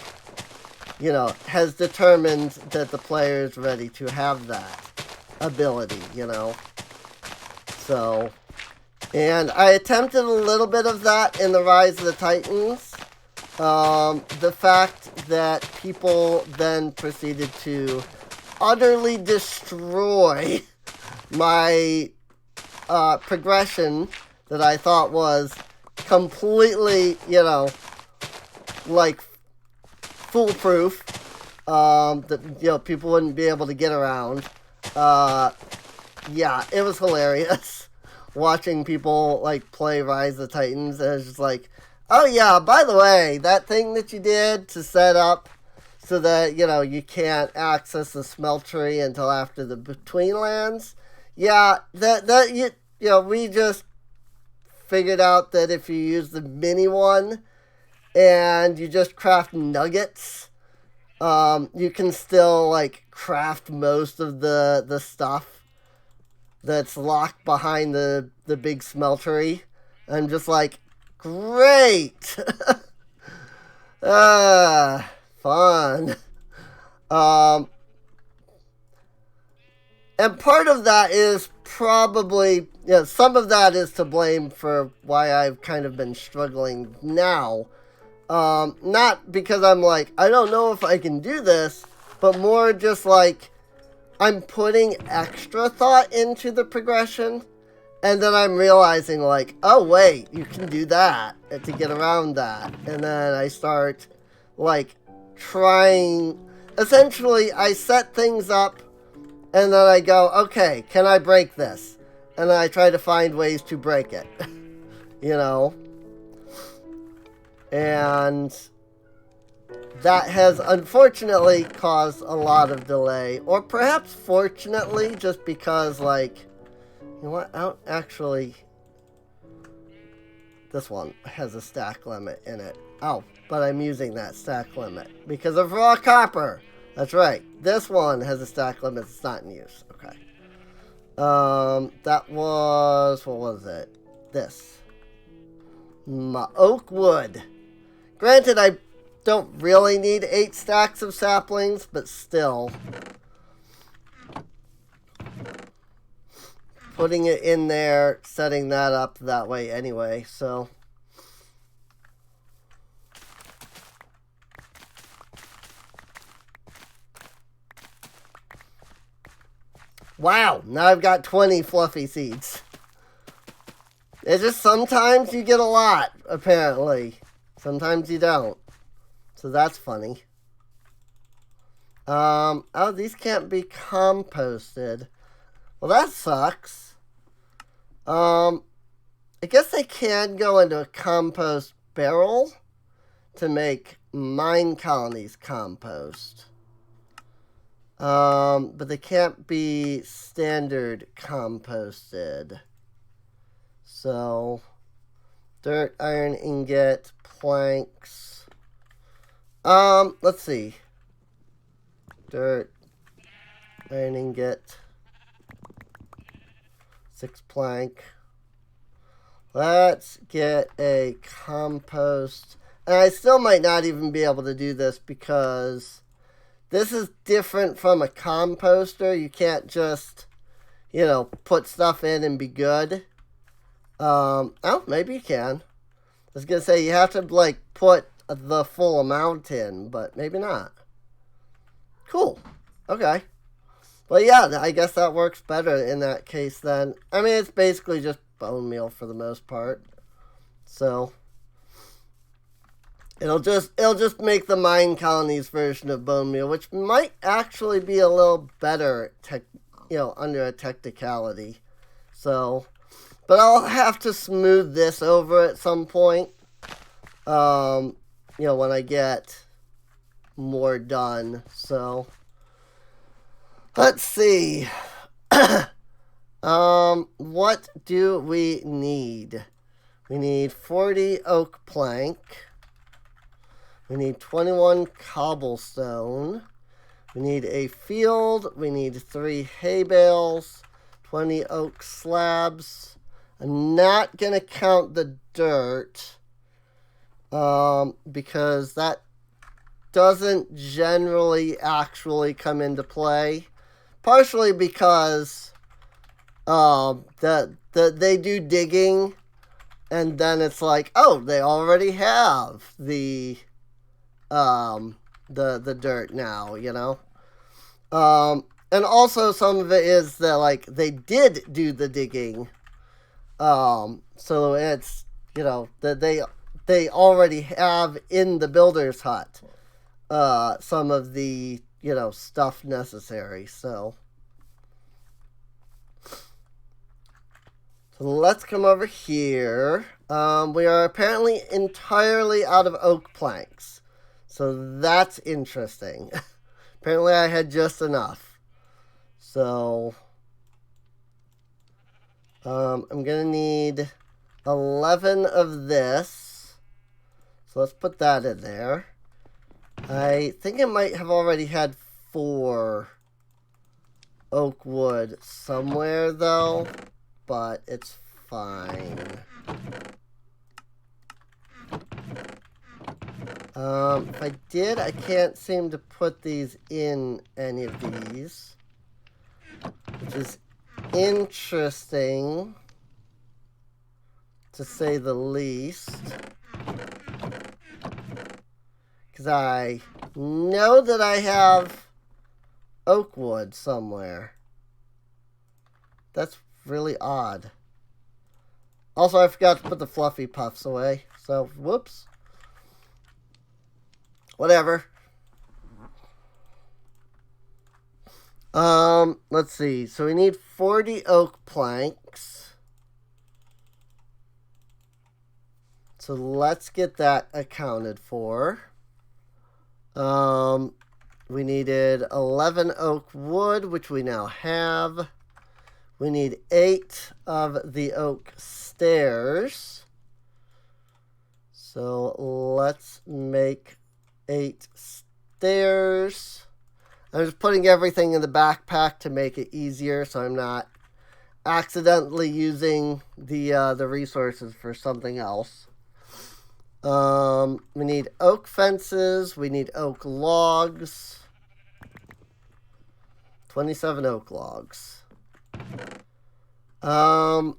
has determined that the player is ready to have that ability, So, and I attempted a little bit of that in the Rise of the Titans. The fact that people then proceeded to utterly destroy my progression that I thought was completely, like foolproof, that, people wouldn't be able to get around. Yeah, it was hilarious watching people, like, play Rise of the Titans, and it's just like, oh yeah, by the way, that thing that you did to set up so that, you can't access the smeltery until after the Betweenlands, yeah, we just figured out that if you use the mini one and you just craft nuggets, you can still, like, craft most of the stuff that's locked behind the big smeltery. I'm just like, great! Fun. And part of that is probably, some of that is to blame for why I've kind of been struggling now. Not because I'm like, I don't know if I can do this, but more just like, I'm putting extra thought into the progression, and then I'm realizing like, oh wait, you can do that to get around that. And then I start like trying, essentially I set things up, and then I go, okay, can I break this? And then I try to find ways to break it, And that has unfortunately caused a lot of delay. Or perhaps fortunately, just because, like, you know what? I don't actually... This one has a stack limit in it. Oh, but I'm using that stack limit because of raw copper. That's right. This one has a stack limit that's not in use. Okay. That was... What was it? This. My oak wood. Granted, I don't really need 8 stacks of saplings, but still. Putting it in there, setting that up that way anyway, so... Wow, now I've got 20 fluffy seeds. It's just sometimes you get a lot, apparently. Sometimes you don't. So that's funny. Oh, these can't be composted. Well, that sucks. I guess they can go into a compost barrel to make Minecolonies compost. But they can't be standard composted. So, dirt, iron ingot, planks. Let's see. Dirt, iron ingot, 6 plank. Let's get a compost. And I still might not even be able to do this because this is different from a composter. You can't just, put stuff in and be good. Oh, maybe you can. I was going to say you have to, like, put the full amount in, but maybe not. Cool. Okay. Well, yeah, I guess that works better in that case then. I mean, it's basically just bone meal for the most part. So it'll just make the Minecolonies version of bone meal, which might actually be a little better, under a technicality. So, but I'll have to smooth this over at some point. When I get more done. So, let's see. What do we need? We need 40 oak plank. We need 21 cobblestone. We need a field. We need 3 hay bales, 20 oak slabs. I'm not going to count the dirt because that doesn't generally actually come into play. Partially because they do digging, and then it's like, oh, they already have the dirt now, and also some of it is that, like, they did do the digging, so it's, that they already have in the builder's hut some of the stuff necessary. So let's come over here. We are apparently entirely out of oak planks, so that's interesting. Apparently I had just enough. So I'm gonna need 11 of this, so let's put that in there. I think I might have already had 4 oak wood somewhere, though, but it's fine. If I did, I can't seem to put these in any of these, which is interesting, to say the least. Because I know that I have oak wood somewhere. That's really odd. Also, I forgot to put the fluffy puffs away. So, whoops. Whatever. Let's see. So we need 40 oak planks. So let's get that accounted for. We needed 11 oak wood, which we now have. We need 8 of the oak stairs. So let's make 8 stairs. I'm just putting everything in the backpack to make it easier, so I'm not accidentally using the resources for something else. We need oak fences. We need oak logs. 27 oak logs. I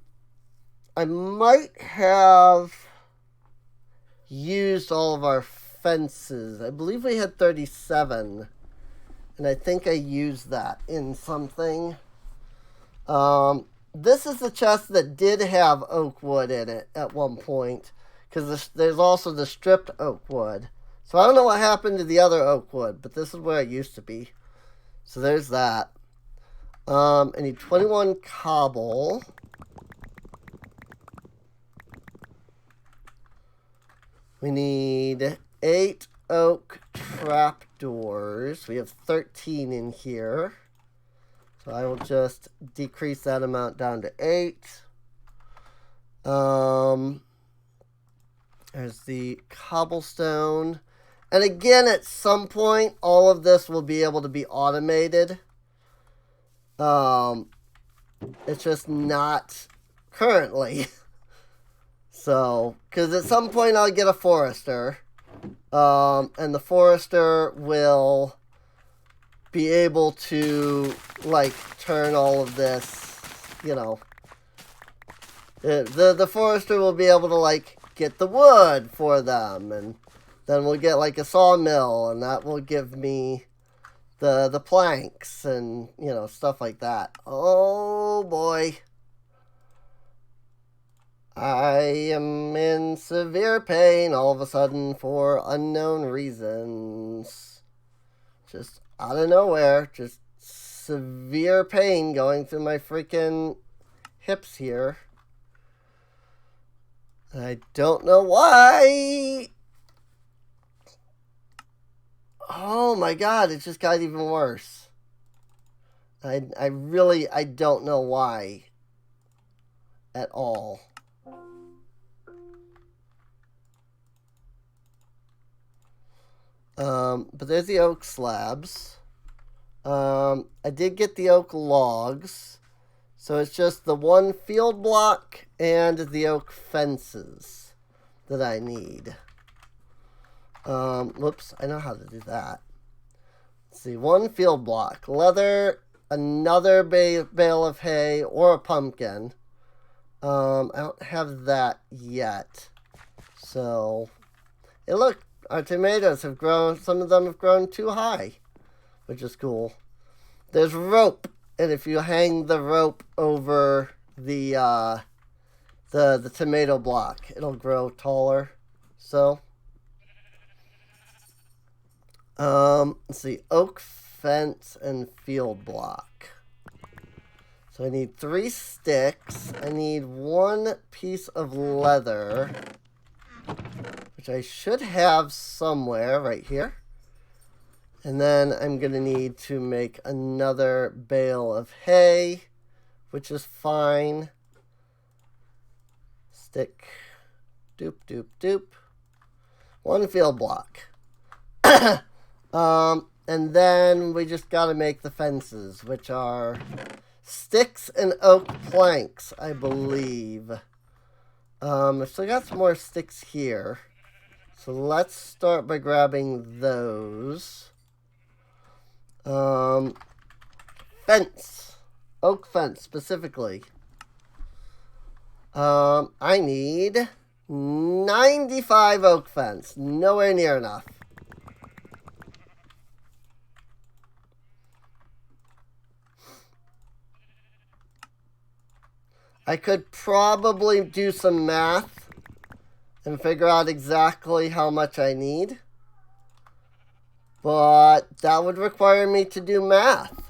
might have used all of our fences. I believe we had 37. And I think I used that in something. This is the chest that did have oak wood in it at one point. Because there's also the stripped oak wood. So I don't know what happened to the other oak wood. But this is where it used to be. So there's that. I need 21 cobble. We need 8 oak trapdoors. We have 13 in here. So I will just decrease that amount down to 8. There's the cobblestone. And again, at some point, all of this will be able to be automated. It's just not currently. So, because at some point I'll get a forester. And the forester will be able to, like, turn all of this, you know. The forester will be able to, like, get the wood for them. And then we'll get, like, a sawmill. And that will give me the planks and, you know, stuff like that. Oh, boy. I am in severe pain all of a sudden for unknown reasons. Just out of nowhere. Just severe pain going through my freaking hips here. I don't know why. Oh my god, it just got even worse. I don't know why. At all. But there's the oak slabs. I did get the oak logs. So it's just the one field block and the oak fences that I need. Whoops, I know how to do that. Let's see, one field block. Leather, another bale of hay, or a pumpkin. I don't have that yet. So, hey look, our tomatoes have grown, some of them have grown too high, which is cool. There's rope, and if you hang the rope over the tomato block, it'll grow taller. So, let's see, oak fence and field block. So I need 3 sticks. I need 1 piece of leather, which I should have somewhere right here. And then I'm going to need to make another bale of hay, which is fine. Stick, doop, doop, doop. 1 field block. And then we just got to make the fences, which are sticks and oak planks, I believe. I've still got some more sticks here. So let's start by grabbing those. Fence. Oak fence, specifically. I need 95 oak fence. Nowhere near enough. I could probably do some math and figure out exactly how much I need. But that would require me to do math.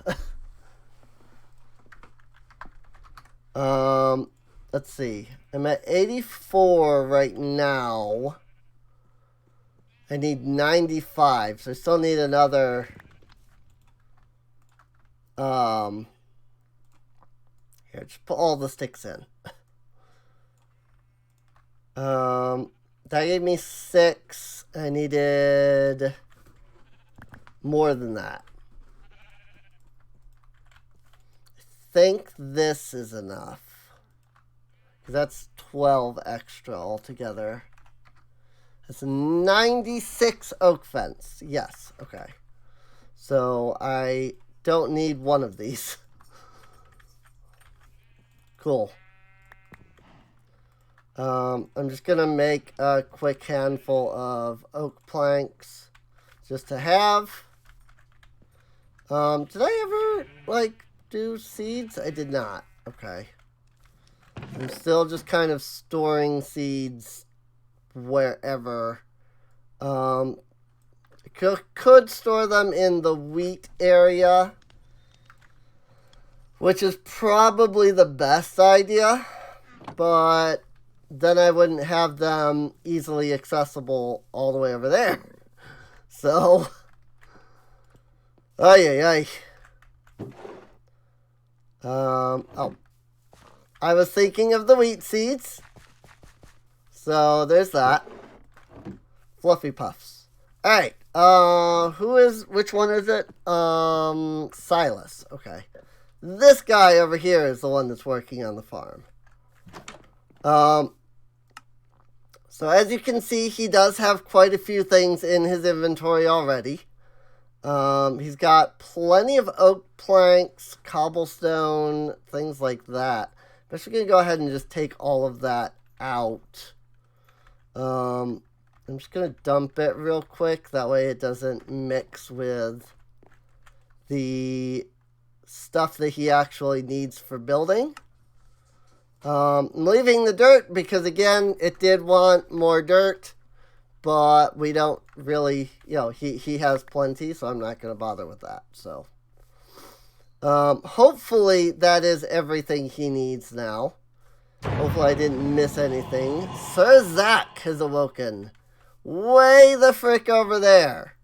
Let's see. I'm at 84 right now. I need 95, so I still need another here, just put all the sticks in. That gave me 6. I needed more than that. I think this is enough. That's 12 extra altogether. That's 96 oak fence. Yes, okay. So I don't need one of these. Cool. I'm just going to make a quick handful of oak planks just to have. Did I ever, like, do seeds? I did not. Okay. I'm still just kind of storing seeds wherever. I could store them in the wheat area, which is probably the best idea, but then I wouldn't have them easily accessible all the way over there. So, oh. I was thinking of the wheat seeds. So there's that. Fluffy Puffs. Alright. Which one is it? Silas. Okay. This guy over here is the one that's working on the farm. So as you can see, he does have quite a few things in his inventory already. He's got plenty of oak planks, cobblestone, things like that. I'm actually going to go ahead and just take all of that out. I'm just going to dump it real quick. That way it doesn't mix with the stuff that he actually needs for building. I'm leaving the dirt because, again, it did want more dirt. But we don't really, he has plenty, so I'm not going to bother with that. So, hopefully that is everything he needs now. Hopefully I didn't miss anything. Sir Zach has awoken. Way the frick over there.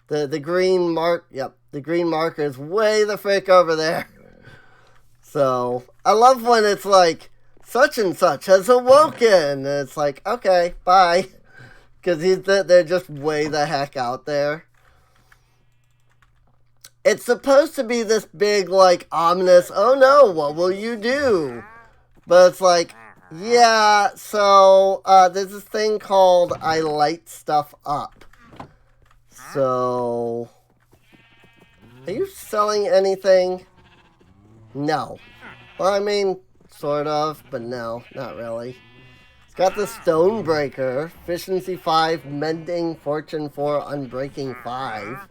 The green mark, the green marker is way the frick over there. So, I love when it's like, such and such has awoken. And it's like, okay, bye. Because they're just way the heck out there. It's supposed to be this big, like, ominous, oh no, what will you do? But it's like, yeah, so there's this thing called I light stuff up. So, are you selling anything? No. Well, I mean, sort of, but no, not really. It's got the Stonebreaker, Efficiency 5, Mending, Fortune 4, Unbreaking 5.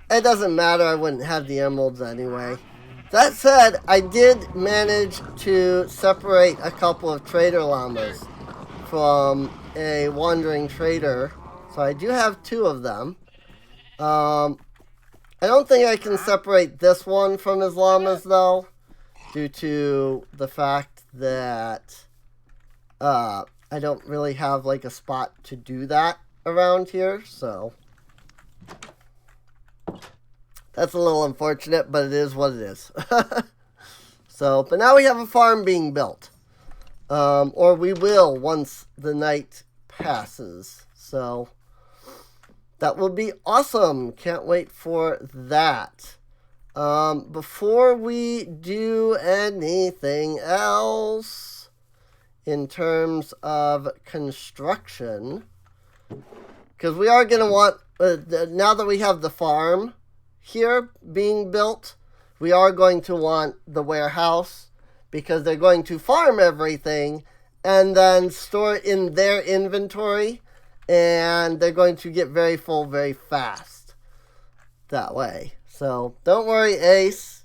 It doesn't matter, I wouldn't have the emeralds anyway. That said, I did manage to separate a couple of trader llamas from a wandering trader. So I do have 2 of them. I don't think I can separate this one from his llamas, though, due to the fact that I don't really have, like, a spot to do that around here, so that's a little unfortunate, but it is what it is. So, but now we have a farm being built. Or we will once the night passes. So, that will be awesome. Can't wait for that. Before we do anything else, in terms of construction. Because we are going to want, now that we have the farm here being built, we are going to want the warehouse, because they're going to farm everything and then store it in their inventory, and they're going to get very full very fast that way. So don't worry, Ace.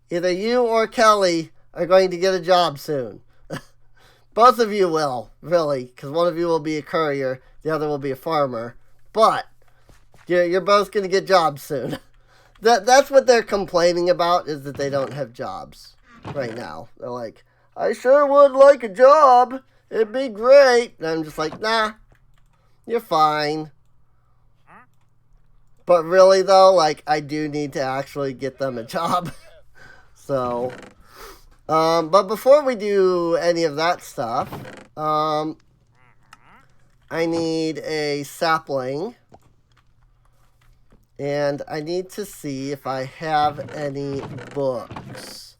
Either you or Kelly are going to get a job soon. Both of you will, really, because one of you will be a courier, the other will be a farmer. But you're both going to get jobs soon. That's what they're complaining about, is that they don't have jobs right now. They're like, I sure would like a job. It'd be great. And I'm just like, nah, you're fine. But really, though, like, I do need to actually get them a job. So, but before we do any of that stuff, I need a sapling. And I need to see if I have any books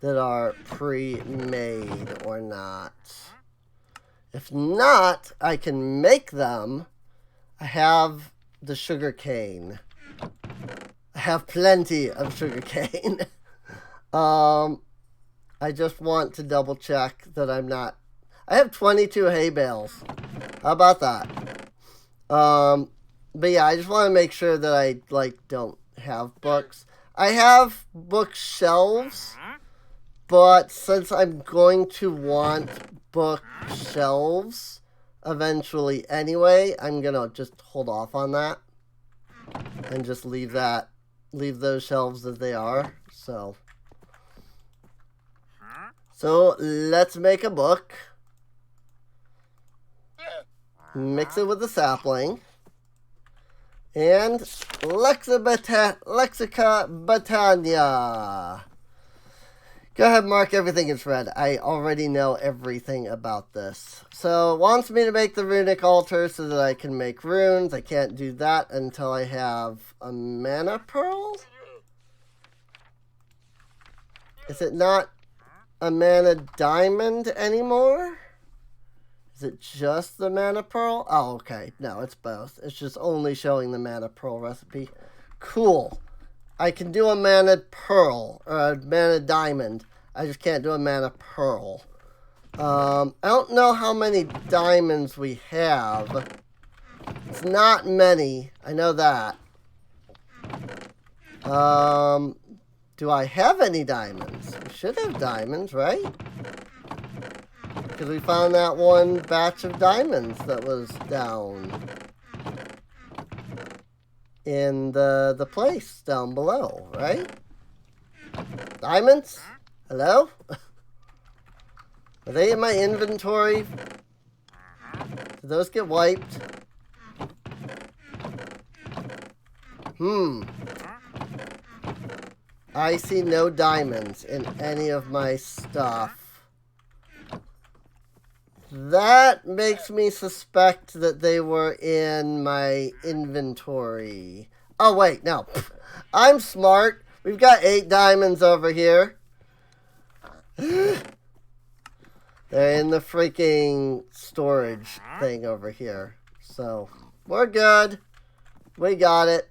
that are pre-made or not. If not, I can make them. I have the sugar cane. I have plenty of sugar cane. I just want to double check that I'm not. I have 22 hay bales. How about that? But yeah, I just want to make sure that I, like, don't have books. I have bookshelves, but since I'm going to want bookshelves eventually anyway, I'm going to just hold off on that and just leave those shelves as they are. So let's make a book. Mix it with the sapling. And Lexica Botania. Go ahead, Mark. Everything is red. I already know everything about this. So it wants me to make the runic altar so that I can make runes. I can't do that until I have a mana pearl. Is it not a mana diamond anymore? Is it just the mana pearl? Oh, okay. No, it's both. It's just only showing the mana pearl recipe. Cool. I can do a mana pearl, or a mana diamond. I just can't do a mana pearl. I don't know how many diamonds we have. It's not many. I know that. Do I have any diamonds? We should have diamonds, right? Because we found that one batch of diamonds that was down in the place down below, right? Diamonds? Hello? Are they in my inventory? Did those get wiped? I see no diamonds in any of my stuff. That makes me suspect that they were in my inventory. Oh, wait, no. I'm smart. We've got 8 diamonds over here. They're in the freaking storage thing over here. So, we're good. We got it.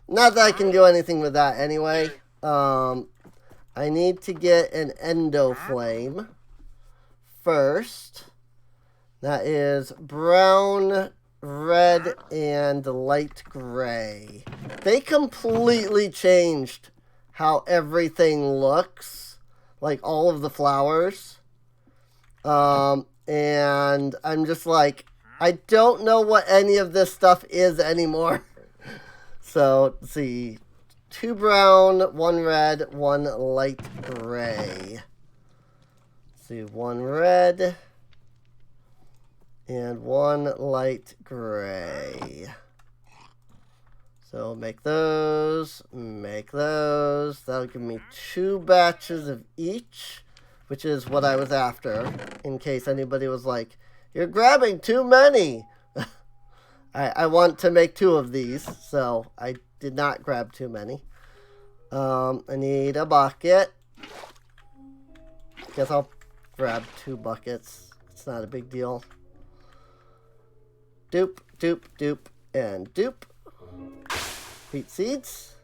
Not that I can do anything with that anyway. I need to get an endo flame first. That is brown, red, and light gray. They completely changed how everything looks. Like all of the flowers. And I'm just like, I don't know what any of this stuff is anymore. So, let's see. 2 brown, 1 red, 1 light gray. Let's see, 1 red. And 1 light gray. So make those. That'll give me 2 batches of each, which is what I was after, in case anybody was like, you're grabbing too many. I want to make 2 of these, so I did not grab too many. I need a bucket. Guess I'll grab 2 buckets. It's not a big deal. Doop, doop, doop, and doop. Wheat seeds.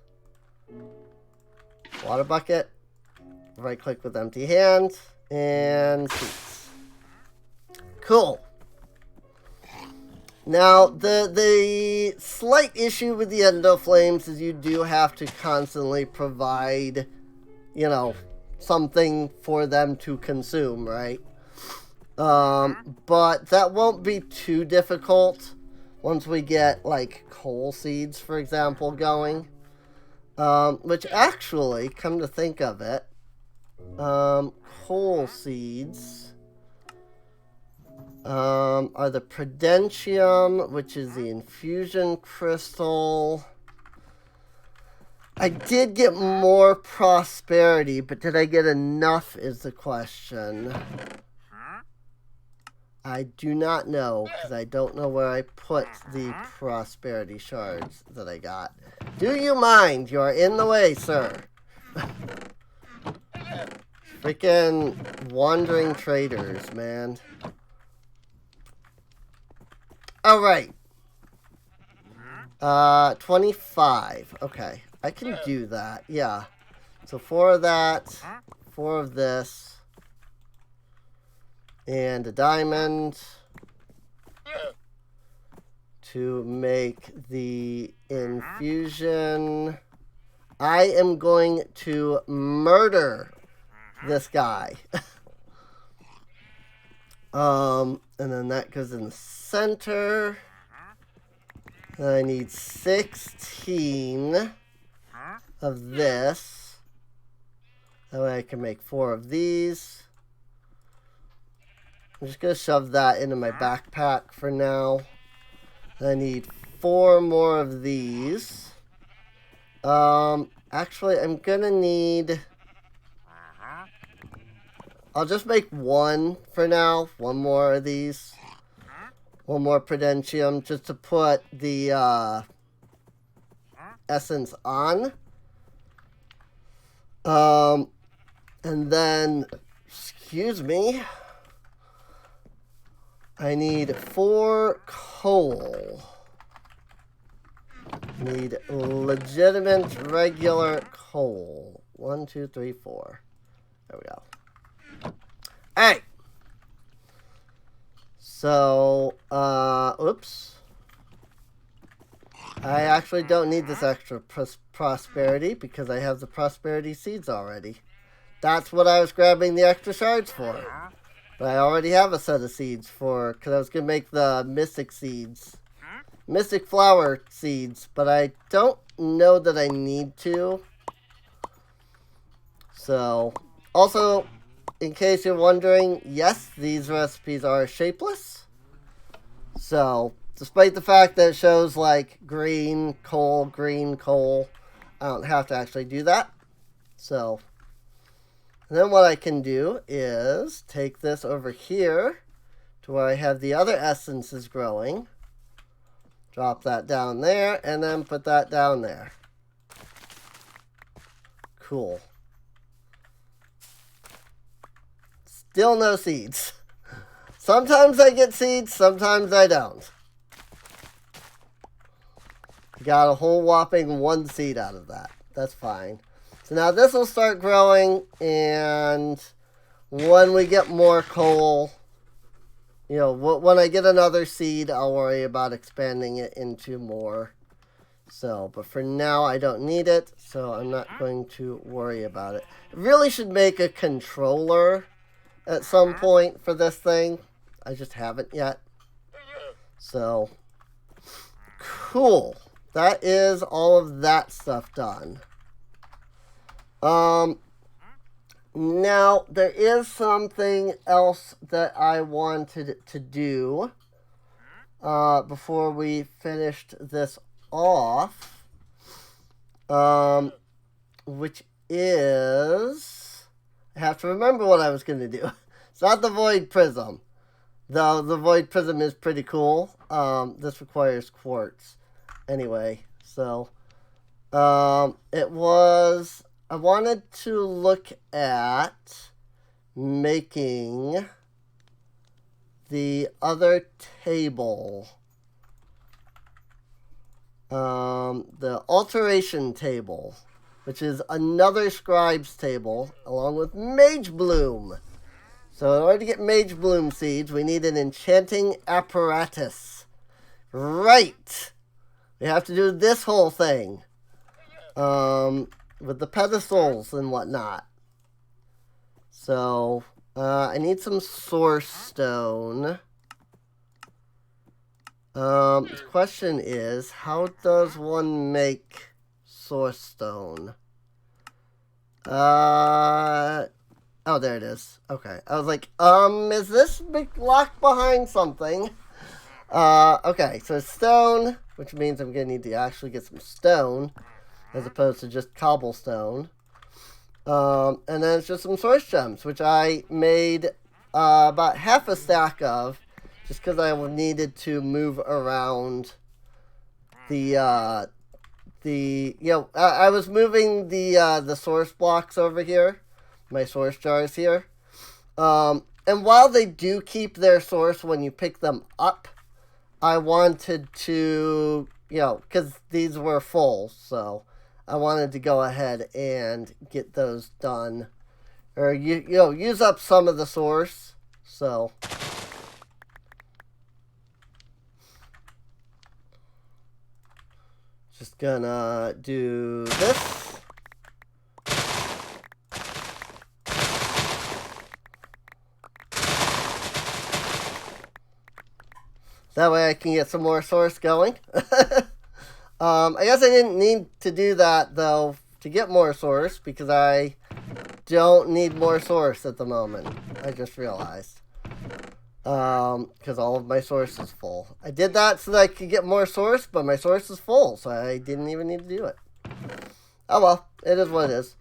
Water bucket. Right click with empty hand. And seeds. Cool. Now, the slight issue with the endo flames is you do have to constantly provide, you know, something for them to consume, right? But that won't be too difficult once we get, like, coal seeds, for example, going. Which actually, come to think of it, coal seeds are the Prudentium, which is the infusion crystal. I did get more prosperity, but did I get enough is the question. I do not know, because I don't know where I put the prosperity shards that I got. Do you mind? You are in the way, sir. Freaking wandering traders, man. All right. 25. Okay. I can do that. Yeah. So 4 of that. 4 of this. And a diamond. To make the infusion. I am going to murder this guy. And then that goes in the center. And I need 16 of this. That way I can make 4 of these. I'm just going to shove that into my backpack for now. I need 4 more of these. Actually, I'm going to need... I'll just make 1 for now. 1 more of these. 1 more Prudentium just to put the essence on. And then, excuse me, I need 4 coal. Need legitimate regular coal. 1, 2, 3, 4. There we go. Alright. So, oops. I actually don't need this extra prosperity because I have the prosperity seeds already. That's what I was grabbing the extra shards for. But I already have a set of seeds for, because I was going to make the mystic seeds. Mystic flower seeds, but I don't know that I need to. So, also, in case you're wondering, yes, these recipes are shapeless. So, despite the fact that it shows like green coal, I don't have to actually do that. So, and then what I can do is take this over here to where I have the other essences growing. Drop that down there, and then put that down there. Cool. Still no seeds. Sometimes I get seeds, sometimes I don't. Got a whole whopping 1 seed out of that. That's fine. So now this will start growing, and when we get more coal, you know, when I get another seed, I'll worry about expanding it into more. So, but for now, I don't need it, so I'm not going to worry about it. I really should make a controller at some point for this thing. I just haven't yet. So, cool. That is all of that stuff done. Now, there is something else that I wanted to do before we finished this off, which is, I have to remember what I was going to do. It's not the Void Prism, though the Void Prism is pretty cool. This requires quartz. Anyway, so, it was... I wanted to look at making the other table. The alteration table, which is another scribe's table, along with Mage Bloom. So in order to get Mage Bloom seeds, we need an enchanting apparatus. Right! We have to do this whole thing. With the pedestals and whatnot. So, I need some source stone. The question is, how does one make source stone? Oh, there it is. Okay. I was like, is this locked behind something? Okay, so stone, which means I'm gonna need to actually get some stone, as opposed to just cobblestone. And then it's just some source gems, which I made, about half a stack of, just because I needed to move around I was moving the source blocks over here, my source jars here. And while they do keep their source when you pick them up, I wanted to, because these were full, so I wanted to go ahead and get those done, or use up some of the source. So just gonna do this. That way I can get some more source going. I guess I didn't need to do that, though, to get more source, because I don't need more source at the moment. I just realized. Because all of my source is full. I did that so that I could get more source, but my source is full, so I didn't even need to do it. Oh well, it is what it is.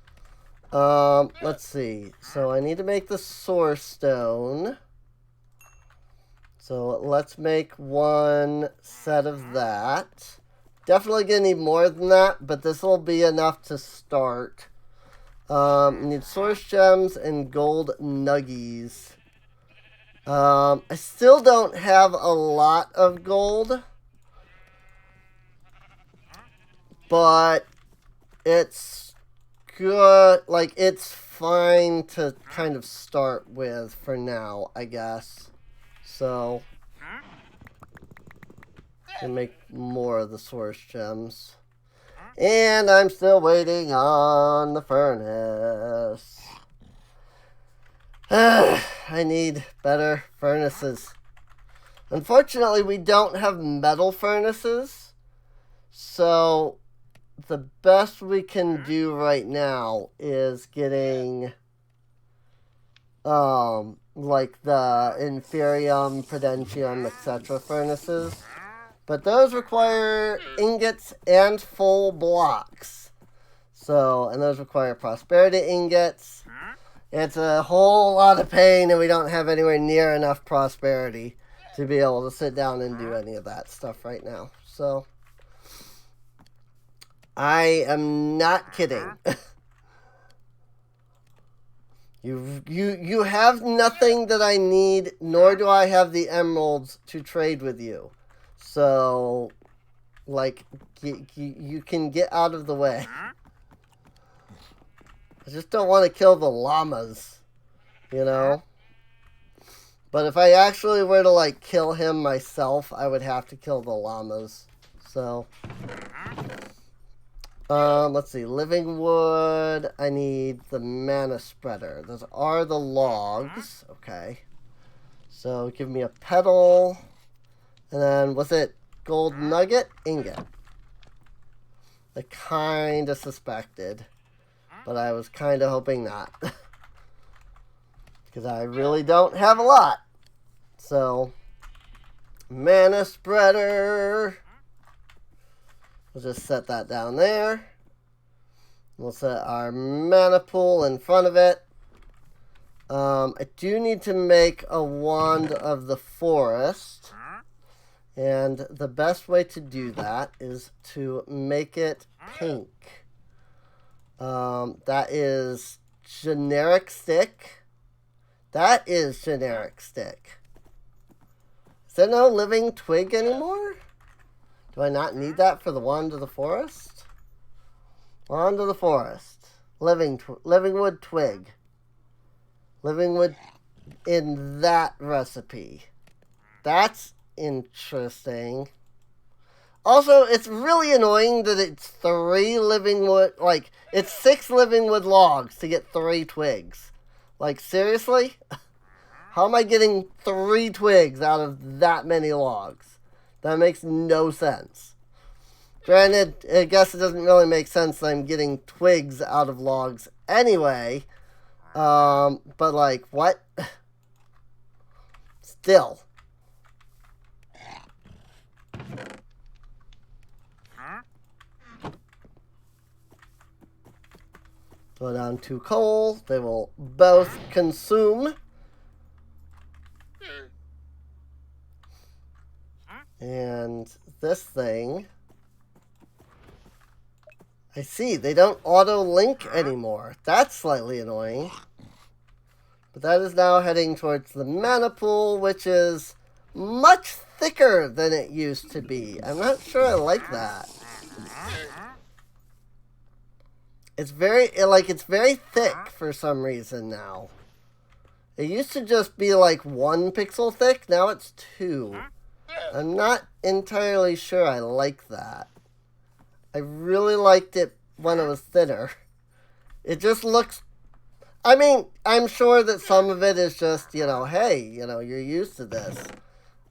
Let's see. So I need to make the source stone. So let's make one set of that. Definitely gonna need more than that, but this will be enough to start. Need source gems and gold nuggies. I still don't have a lot of gold, but it's good. Like, it's fine to kind of start with for now, I guess. So can make more of the source gems. And I'm still waiting on the furnace. I need better furnaces. Unfortunately, we don't have metal furnaces. So the best we can do right now is getting like the inferium, prudentium, etc. furnaces. But those require ingots and full blocks. So, and those require prosperity ingots. It's a whole lot of pain, and we don't have anywhere near enough prosperity to be able to sit down and do any of that stuff right now. So, I am not kidding. You have nothing that I need, nor do I have the emeralds to trade with you. So, like, you can get out of the way. I just don't want to kill the llamas, But if I actually were to, like, kill him myself, I would have to kill the llamas. So, let's see. Living wood. I need the mana spreader. Those are the logs. Okay. So, give me a petal. And then, was it gold nugget? Ingot. I kind of suspected. But I was kind of hoping not. Because I really don't have a lot. So, mana spreader. We'll just set that down there. We'll set our mana pool in front of it. I do need to make a wand of the forest. And the best way to do that is to make it pink. That is generic stick. That is generic stick. there no living twig anymore? Do I not need that for the wand of the forest? Wand of the forest. Living wood twig. Living wood in that recipe. That's interesting. Also, it's really annoying that it's 3 living wood, like, it's 6 living wood logs to get 3 twigs. Like, seriously? How am I getting 3 twigs out of that many logs? That makes no sense. Granted, I guess it doesn't really make sense that I'm getting twigs out of logs anyway. But, like, what? Still. Throw down 2 coal. They will both consume. And this thing... I see, they don't auto-link anymore. That's slightly annoying. But that is now heading towards the mana pool, which is much thicker than it used to be. I'm not sure I like that. It's very thick for some reason now. It used to just be like 1 pixel thick, now it's 2. I'm not entirely sure I like that. I really liked it when it was thinner. It just looks... I mean, I'm sure that some of it is just, you know, hey, you know, you're used to this.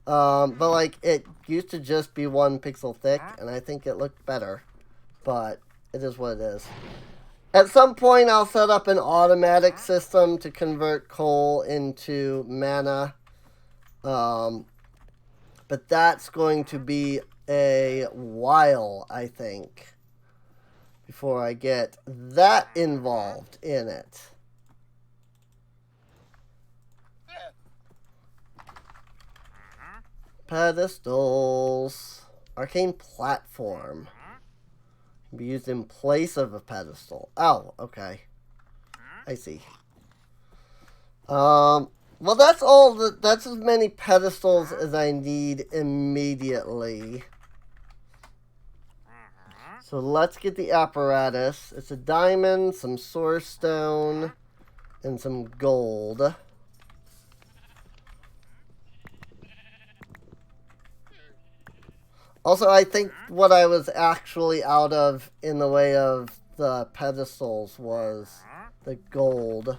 But, like, it used to just be 1 pixel thick, and I think it looked better. But it is what it is. At some point, I'll set up an automatic system to convert coal into mana. But that's going to be a while, I think, before I get that involved in it. Pedestals. Arcane platform. Can be used in place of a pedestal. Oh, okay. I see. Well, that's all. That's as many pedestals as I need immediately. So let's get the apparatus. It's a diamond, some source stone, and some gold. Also, I think what I was actually out of in the way of the pedestals was the gold.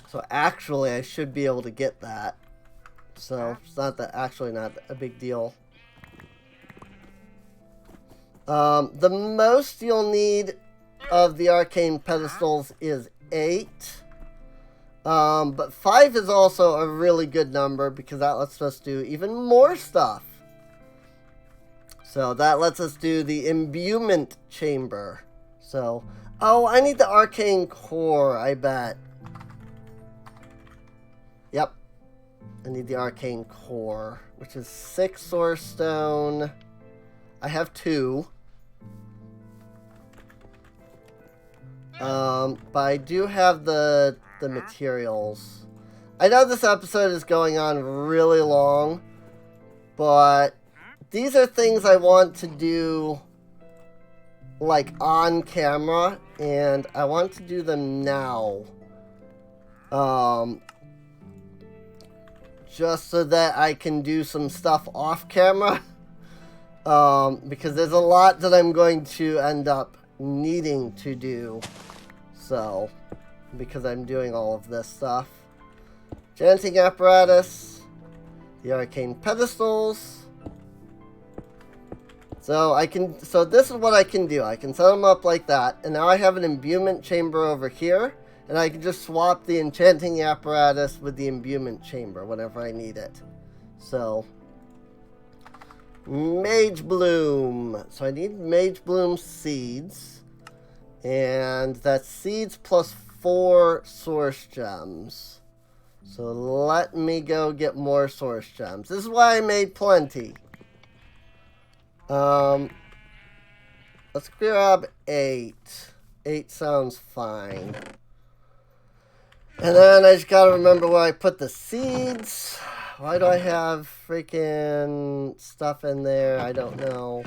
So actually, I should be able to get that. So it's not a big deal. The most you'll need of the arcane pedestals is 8. But 5 is also a really good number because that lets us do even more stuff. So that lets us do the imbuement chamber. So, oh, I need the arcane core, I bet. Yep. I need the arcane core, which is 6 source stone. I have 2. But I do have the materials. I know this episode is going on really long, but these are things I want to do, like, on camera, and I want to do them now. Just so that I can do some stuff off camera. Because there's a lot that I'm going to end up needing to do. So, because I'm doing all of this stuff. Chanting apparatus. The arcane pedestals. So this is what I can do. I can set them up like that. And now I have an imbuement chamber over here. And I can just swap the enchanting apparatus with the imbuement chamber whenever I need it. So, Mage Bloom. So I need Mage Bloom seeds. And that's seeds plus 4 source gems. So let me go get more source gems. This is why I made plenty. Let's grab 8. 8 sounds fine. And then I just gotta remember where I put the seeds. Why do I have freaking stuff in there? I don't know.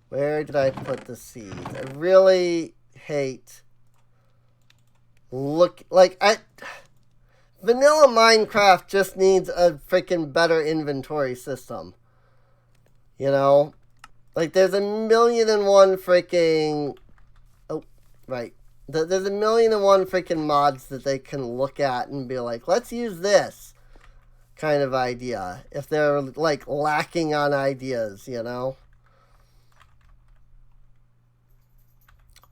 Where did I put the seeds? I really hate... Vanilla Minecraft just needs a freaking better inventory system. You know? Like, there's 1,000,001 freaking... Oh, right. There's 1,000,001 freaking mods that they can look at and be like, let's use this kind of idea. If they're, like, lacking on ideas, you know?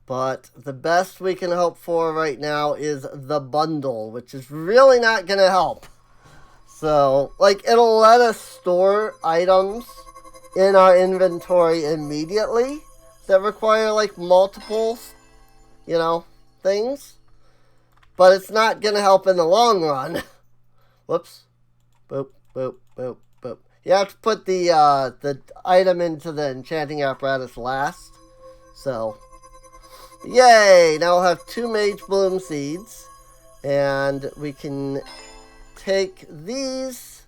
But the best we can hope for right now is the bundle, which is really not going to help. So, like, it'll let us store items in our inventory immediately that require, like, multiple, you know, things. But it's not going to help in the long run. Whoops. Boop, boop, boop, boop. You have to put the item into the enchanting apparatus last. So... Yay! Now we'll have 2 Mage Bloom seeds. And we can take these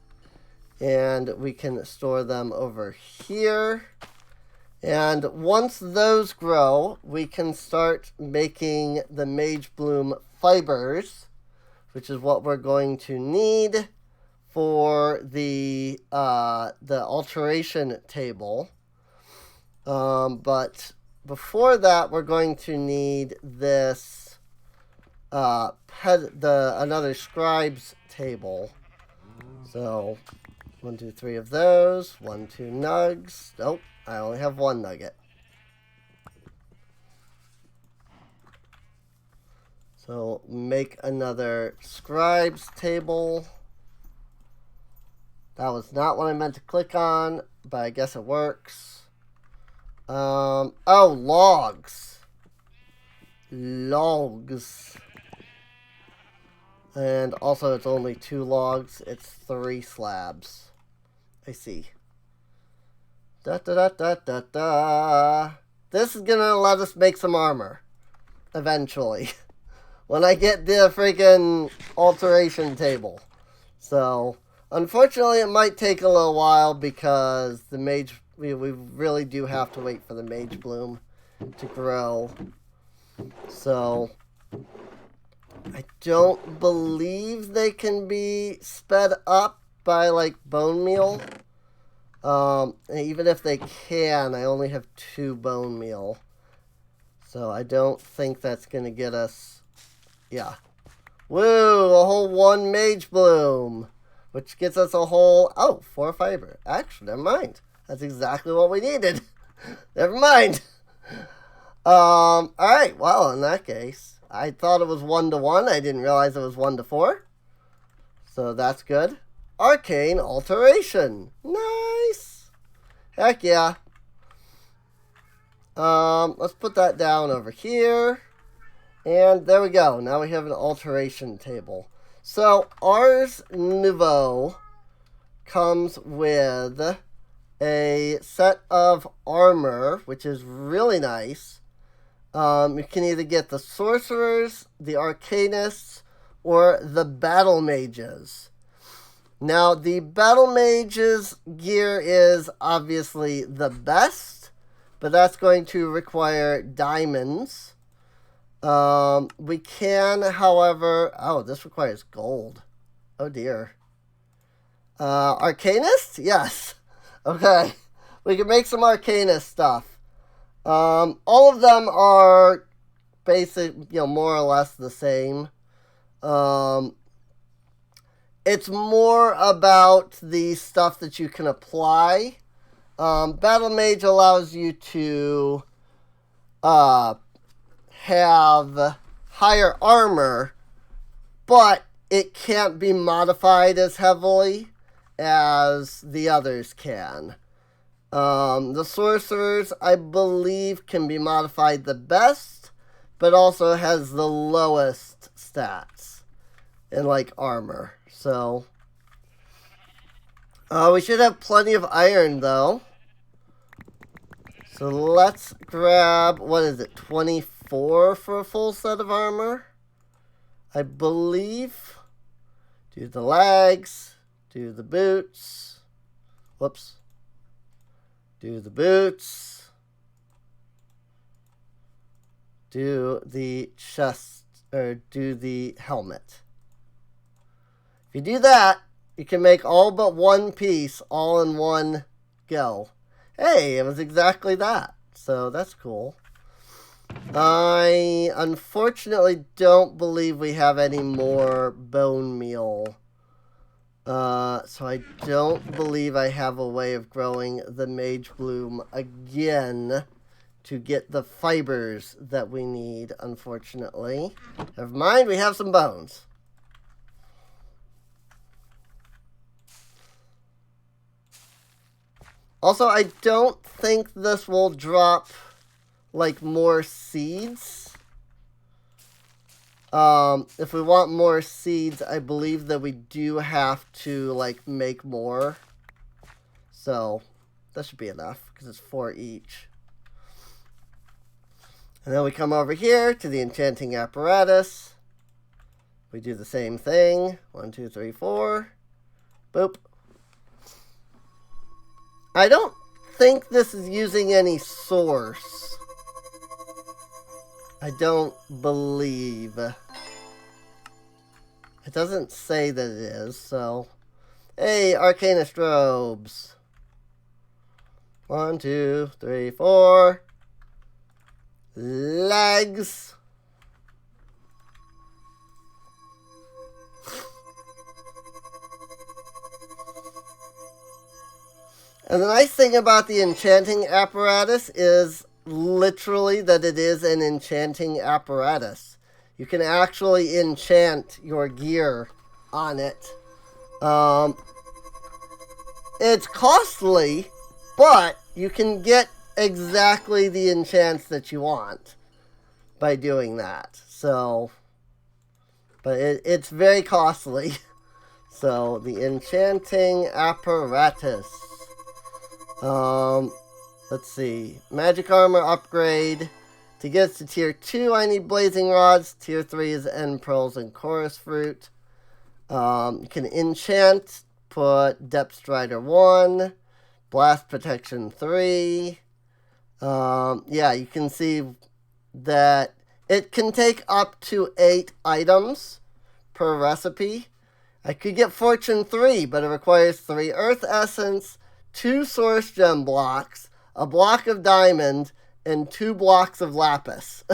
and we can store them over here. And once those grow, we can start making the Mage Bloom fibers, which is what we're going to need for the alteration table. But before that, we're going to need this another scribe's table. So 1, 2, 3 of those. 1, 2 nugs. Nope, I only have 1 nugget. So make another scribe's table. That was not what I meant to click on, but I guess it works. Oh, logs. Logs. And also it's only 2 logs. It's 3 slabs. I see. Da da da da da da. This is gonna let us make some armor. Eventually. When I get the freaking alteration table. So, unfortunately it might take a little while because the mage... We really do have to wait for the Mage Bloom to grow. So, I don't believe they can be sped up by, like, bone meal. Even if they can, I only have 2 bone meal. So, I don't think that's going to get us... Yeah. Woo! A whole 1 Mage Bloom! Which gets us a whole... Oh, 4 fiber. Actually, never mind. That's exactly what we needed. Never mind. Alright, well, in that case, I thought it was 1 to 1. I didn't realize it was 1 to 4. So that's good. Arcane Alteration. Nice. Heck yeah. Let's put that down over here. And there we go. Now we have an alteration table. So, Ars Nouveau comes with a set of armor, which is really nice. You can either get the sorcerers, the arcanists, or the battle mages. Now, the battle mages gear is obviously the best, but that's going to require diamonds. We can, however... Oh, this requires gold. Oh, dear. Arcanist? Yes. Okay, we can make some Arcanist stuff. All of them are basic, more or less the same. It's more about the stuff that you can apply. Battle Mage allows you to have higher armor, but it can't be modified as heavily as the others can. The sorcerers, I believe, can be modified the best, but also has the lowest stats in, like, armor. So, we should have plenty of iron, though. So let's grab, what is it, 24 for a full set of armor? I believe. Due to the lags. Do the boots. Whoops. Do the boots. Do the chest, or do the helmet. If you do that, you can make all but one piece all in one go. Hey, it was exactly that. So that's cool. I unfortunately don't believe we have any more bone meal. So I don't believe I have a way of growing the mage bloom again to get the fibers that we need, unfortunately. Never mind, we have some bones. Also, I don't think this will drop, like, more seeds. If we want more seeds, I believe that we do have to, like, make more. So, that should be enough, because it's 4 each. And then we come over here to the enchanting apparatus. We do the same thing. 1, 2, 3, 4. Boop. I don't think this is using any source. I don't believe. It doesn't say that it is, so. Hey, Arcana strobes. 1, 2, 3, 4. Legs. And the nice thing about the enchanting apparatus is literally that it is an enchanting apparatus. You can actually enchant your gear on it. It's costly, but you can get exactly the enchants that you want by doing that. So, but it's very costly. So, the enchanting apparatus. Let's see. Magic armor upgrade. To get us to tier 2, I need blazing rods. Tier 3 is end pearls and chorus fruit. You can enchant. Put depth strider 1. Blast protection 3. Yeah, you can see that it can take up to 8 items per recipe. I could get fortune 3, but it requires 3 earth essence, 2 source gem blocks, a block of diamond, and 2 blocks of lapis.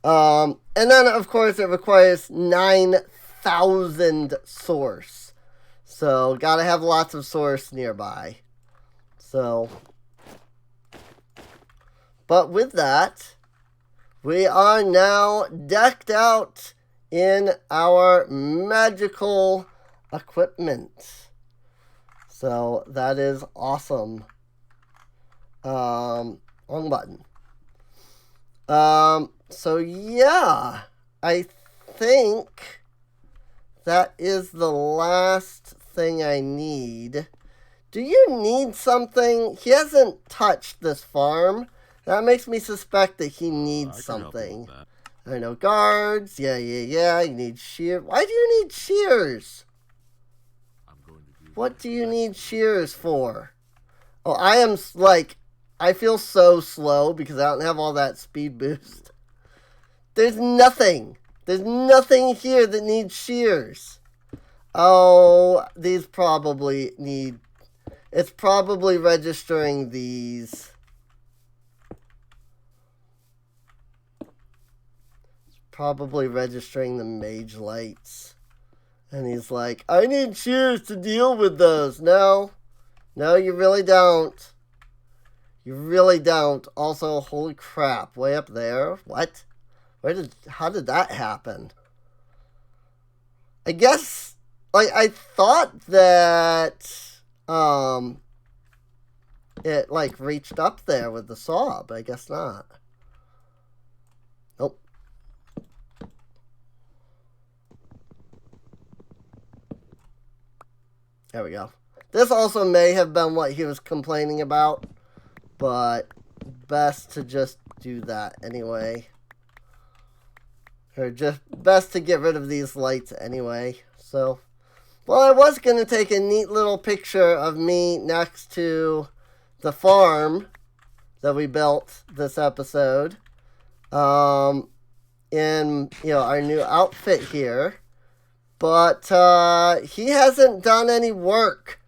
And then, of course, it requires 9,000 source. So, gotta have lots of source nearby. So, but with that, we are now decked out in our magical equipment. So that is awesome. Wrong button. So yeah, I think that is the last thing I need. Do you need something? He hasn't touched this farm. That makes me suspect that he needs something. I don't know, guards. Yeah. You need shears. Why do you need shears? What do you need shears for? Oh, I feel so slow because I don't have all that speed boost. There's nothing. There's nothing here that needs shears. Oh, these probably need... It's probably registering these... Probably registering the mage lights. And he's like, I need shears to deal with those. No, you really don't. You really don't. Also, holy crap, way up there. What? How did that happen? I guess, I thought that, it, reached up there with the saw, but I guess not. Nope. There we go. This also may have been what he was complaining about, but best to just do that anyway. Or just best to get rid of these lights anyway. So, Well, I was going to take a neat little picture of me next to the farm that we built this episode. In, our new outfit here. But he hasn't done any work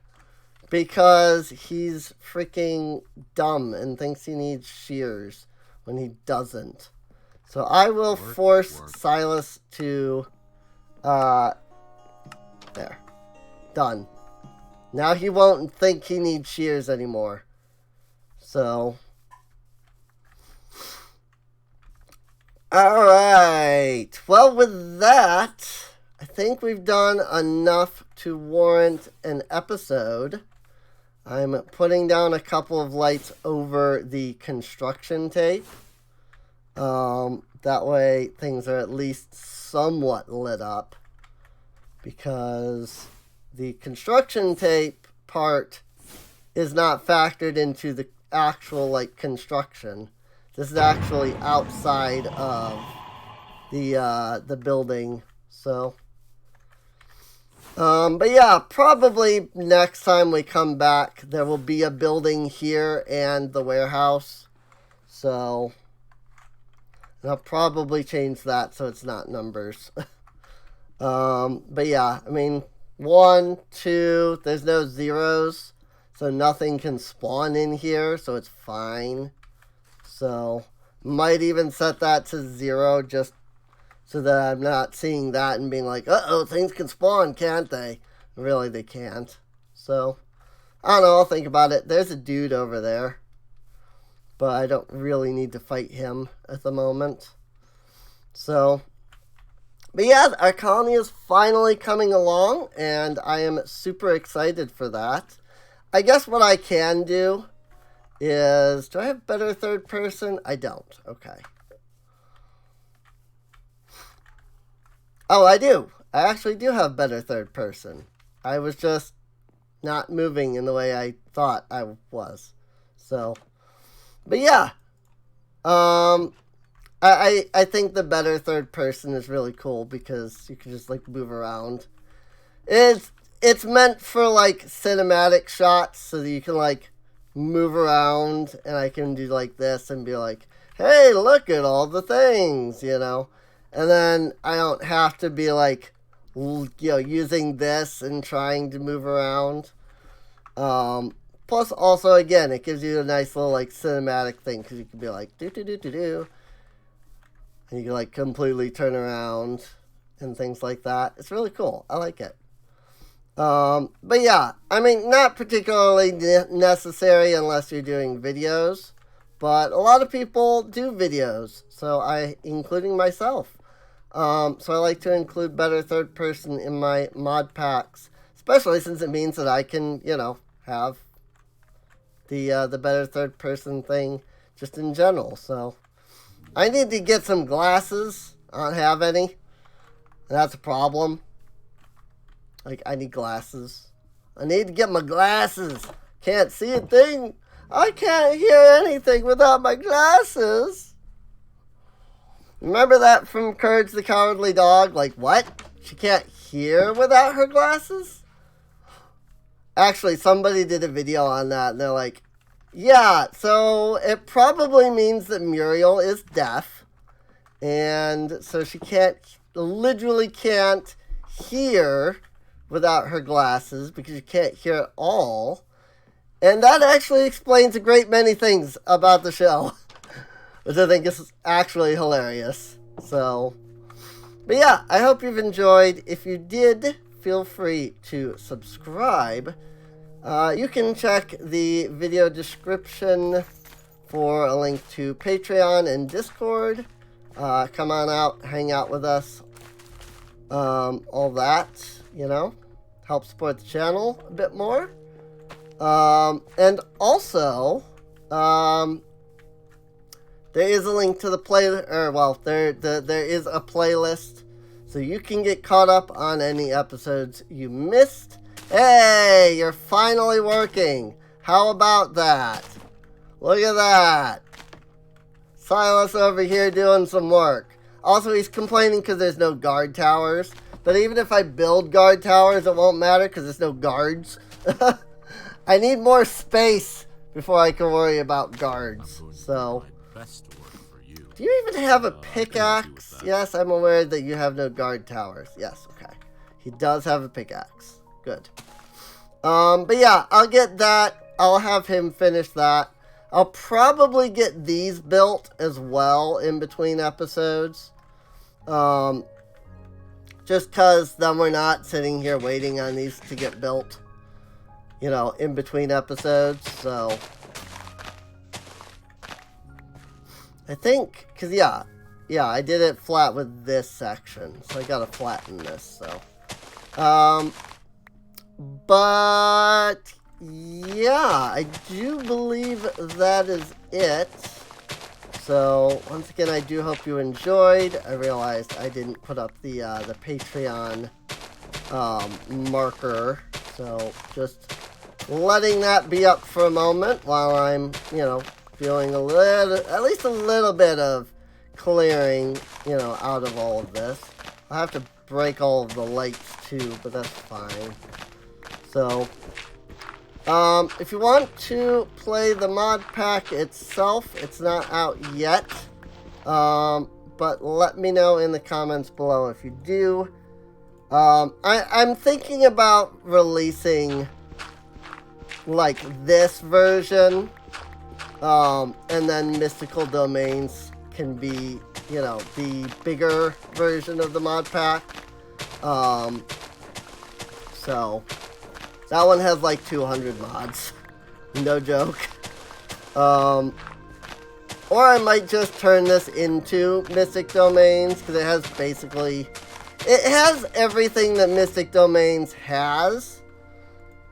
because he's freaking dumb and thinks he needs shears when he doesn't. So I will force Silas to, there. Done. Now he won't think he needs shears anymore. So, alright. Well, with that, I think we've done enough to warrant an episode. I'm putting down a couple of lights over the construction tape. That way things are at least somewhat lit up. Because the construction tape part is not factored into the actual, construction. This is actually outside of the building. So, but yeah, probably next time we come back, there will be a building here and the warehouse. So, I'll probably change that so it's not numbers. But yeah, I mean, 1, 2, there's no zeros, so nothing can spawn in here, so it's fine. So, might even set that to 0 just so that I'm not seeing that and being like, uh-oh, things can spawn, can't they? Really, they can't. So, I don't know, I'll think about it. There's a dude over there, but I don't really need to fight him at the moment. So, but yeah, our colony is finally coming along, and I am super excited for that. I guess what I can do is, do I have better third person? I don't. Okay. Oh, I do. I actually do have better third person. I was just not moving in the way I thought I was. So, but yeah. I think the better third person is really cool because you can just move around. It's meant for cinematic shots so that you can move around and I can do this and be like, hey, look at all the things, and then I don't have to be using this and trying to move around. Plus also again, it gives you a nice little cinematic thing because you can be like do do do do do. And you can completely turn around and things like that. It's really cool. I like it. But yeah, I mean, not particularly necessary unless you're doing videos. But a lot of people do videos. So including myself. So I like to include better third person in my mod packs. Especially since it means that I can, have the better third person thing just in general. So I need to get some glasses. I don't have any. That's a problem. I need glasses. I need to get my glasses. Can't see a thing. I can't hear anything without my glasses. Remember that from Courage the Cowardly Dog? What? She can't hear without her glasses? Actually, somebody did a video on that, and they're like, yeah, so it probably means that Muriel is deaf, and so she literally can't hear without her glasses because you can't hear at all. And that actually explains a great many things about the show, which I think is actually hilarious. So, but yeah, I hope you've enjoyed. If you did, feel free to subscribe. You can check the video description for a link to Patreon and Discord. Come on out, hang out with us. All that, help support the channel a bit more. And also, there is a link to the there is a playlist, so you can get caught up on any episodes you missed. Hey, you're finally working. How about that? Look at that. Silas over here doing some work. Also, he's complaining because there's no guard towers. But even if I build guard towers, it won't matter because there's no guards. I need more space before I can worry about guards. So, do you even have a pickaxe? Yes, I'm aware that you have no guard towers. Yes, okay. He does have a pickaxe. Good. But yeah, I'll get that. I'll have him finish that. I'll probably get these built as well in between episodes. Just because then we're not sitting here waiting on these to get built, you know, in between episodes. So, I think, because yeah, I did it flat with this section. So I got to flatten this, so. But, yeah, I do believe that is it. So, once again, I do hope you enjoyed. I realized I didn't put up the Patreon marker. So, just letting that be up for a moment while I'm, you know, feeling a little, at least a little bit of clearing, you know, out of all of this. I'll have to break all of the lights too, but that's fine. So, if you want to play the mod pack itself, it's not out yet. But let me know in the comments below if you do. I'm thinking about releasing like this version. And then Mystical Domains can be, you know, the bigger version of the mod pack. So that one has like 200 mods. No joke. Or I might just turn this into Mystic Domains, because it has basically, it has everything that Mystic Domains has,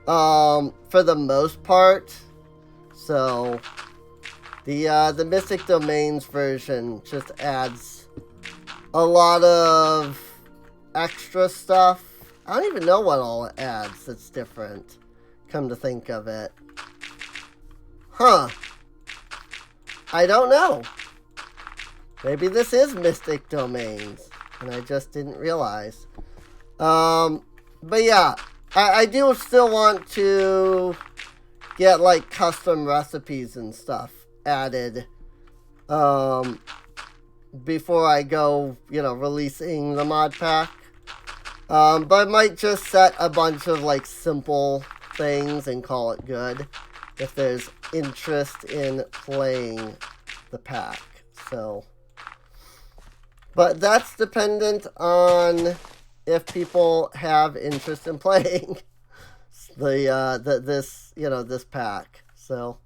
for the most part. So the Mystic Domains version just adds a lot of extra stuff. I don't even know what all it adds that's different, come to think of it. Huh. I don't know. Maybe this is Mystic Domains, and I just didn't realize. But yeah, I do still want to get, like, custom recipes and stuff added, before I go, you know, releasing the mod pack. But I might just set a bunch of, like, simple things and call it good if there's interest in playing the pack. So, but that's dependent on if people have interest in playing this pack. So,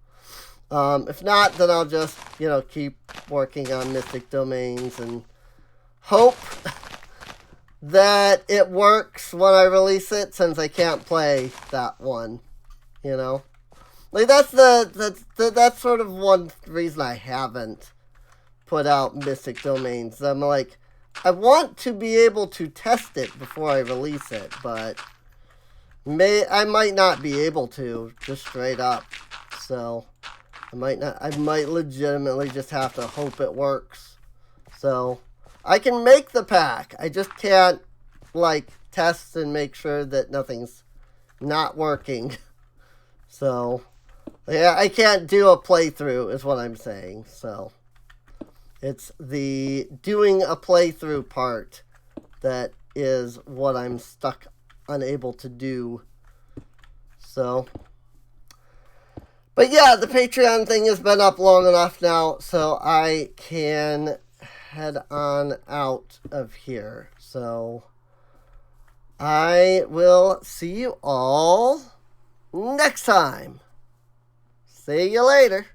if not, then I'll just, you know, keep working on Mystic Domains and hope that it works when I release it, since I can't play that one, you know. Like, that's sort of one reason I haven't put out Mystic Domains. I'm like, I want to be able to test it before I release it, but I might not be able to, just straight up. So I might legitimately just have to hope it works. So I can make the pack, I just can't, like, test and make sure that nothing's not working. So, yeah, I can't do a playthrough is what I'm saying. So, it's the doing a playthrough part that is what I'm unable to do. So, but yeah, the Patreon thing has been up long enough now, so I can head on out of here. So, I will see you all next time. See you later.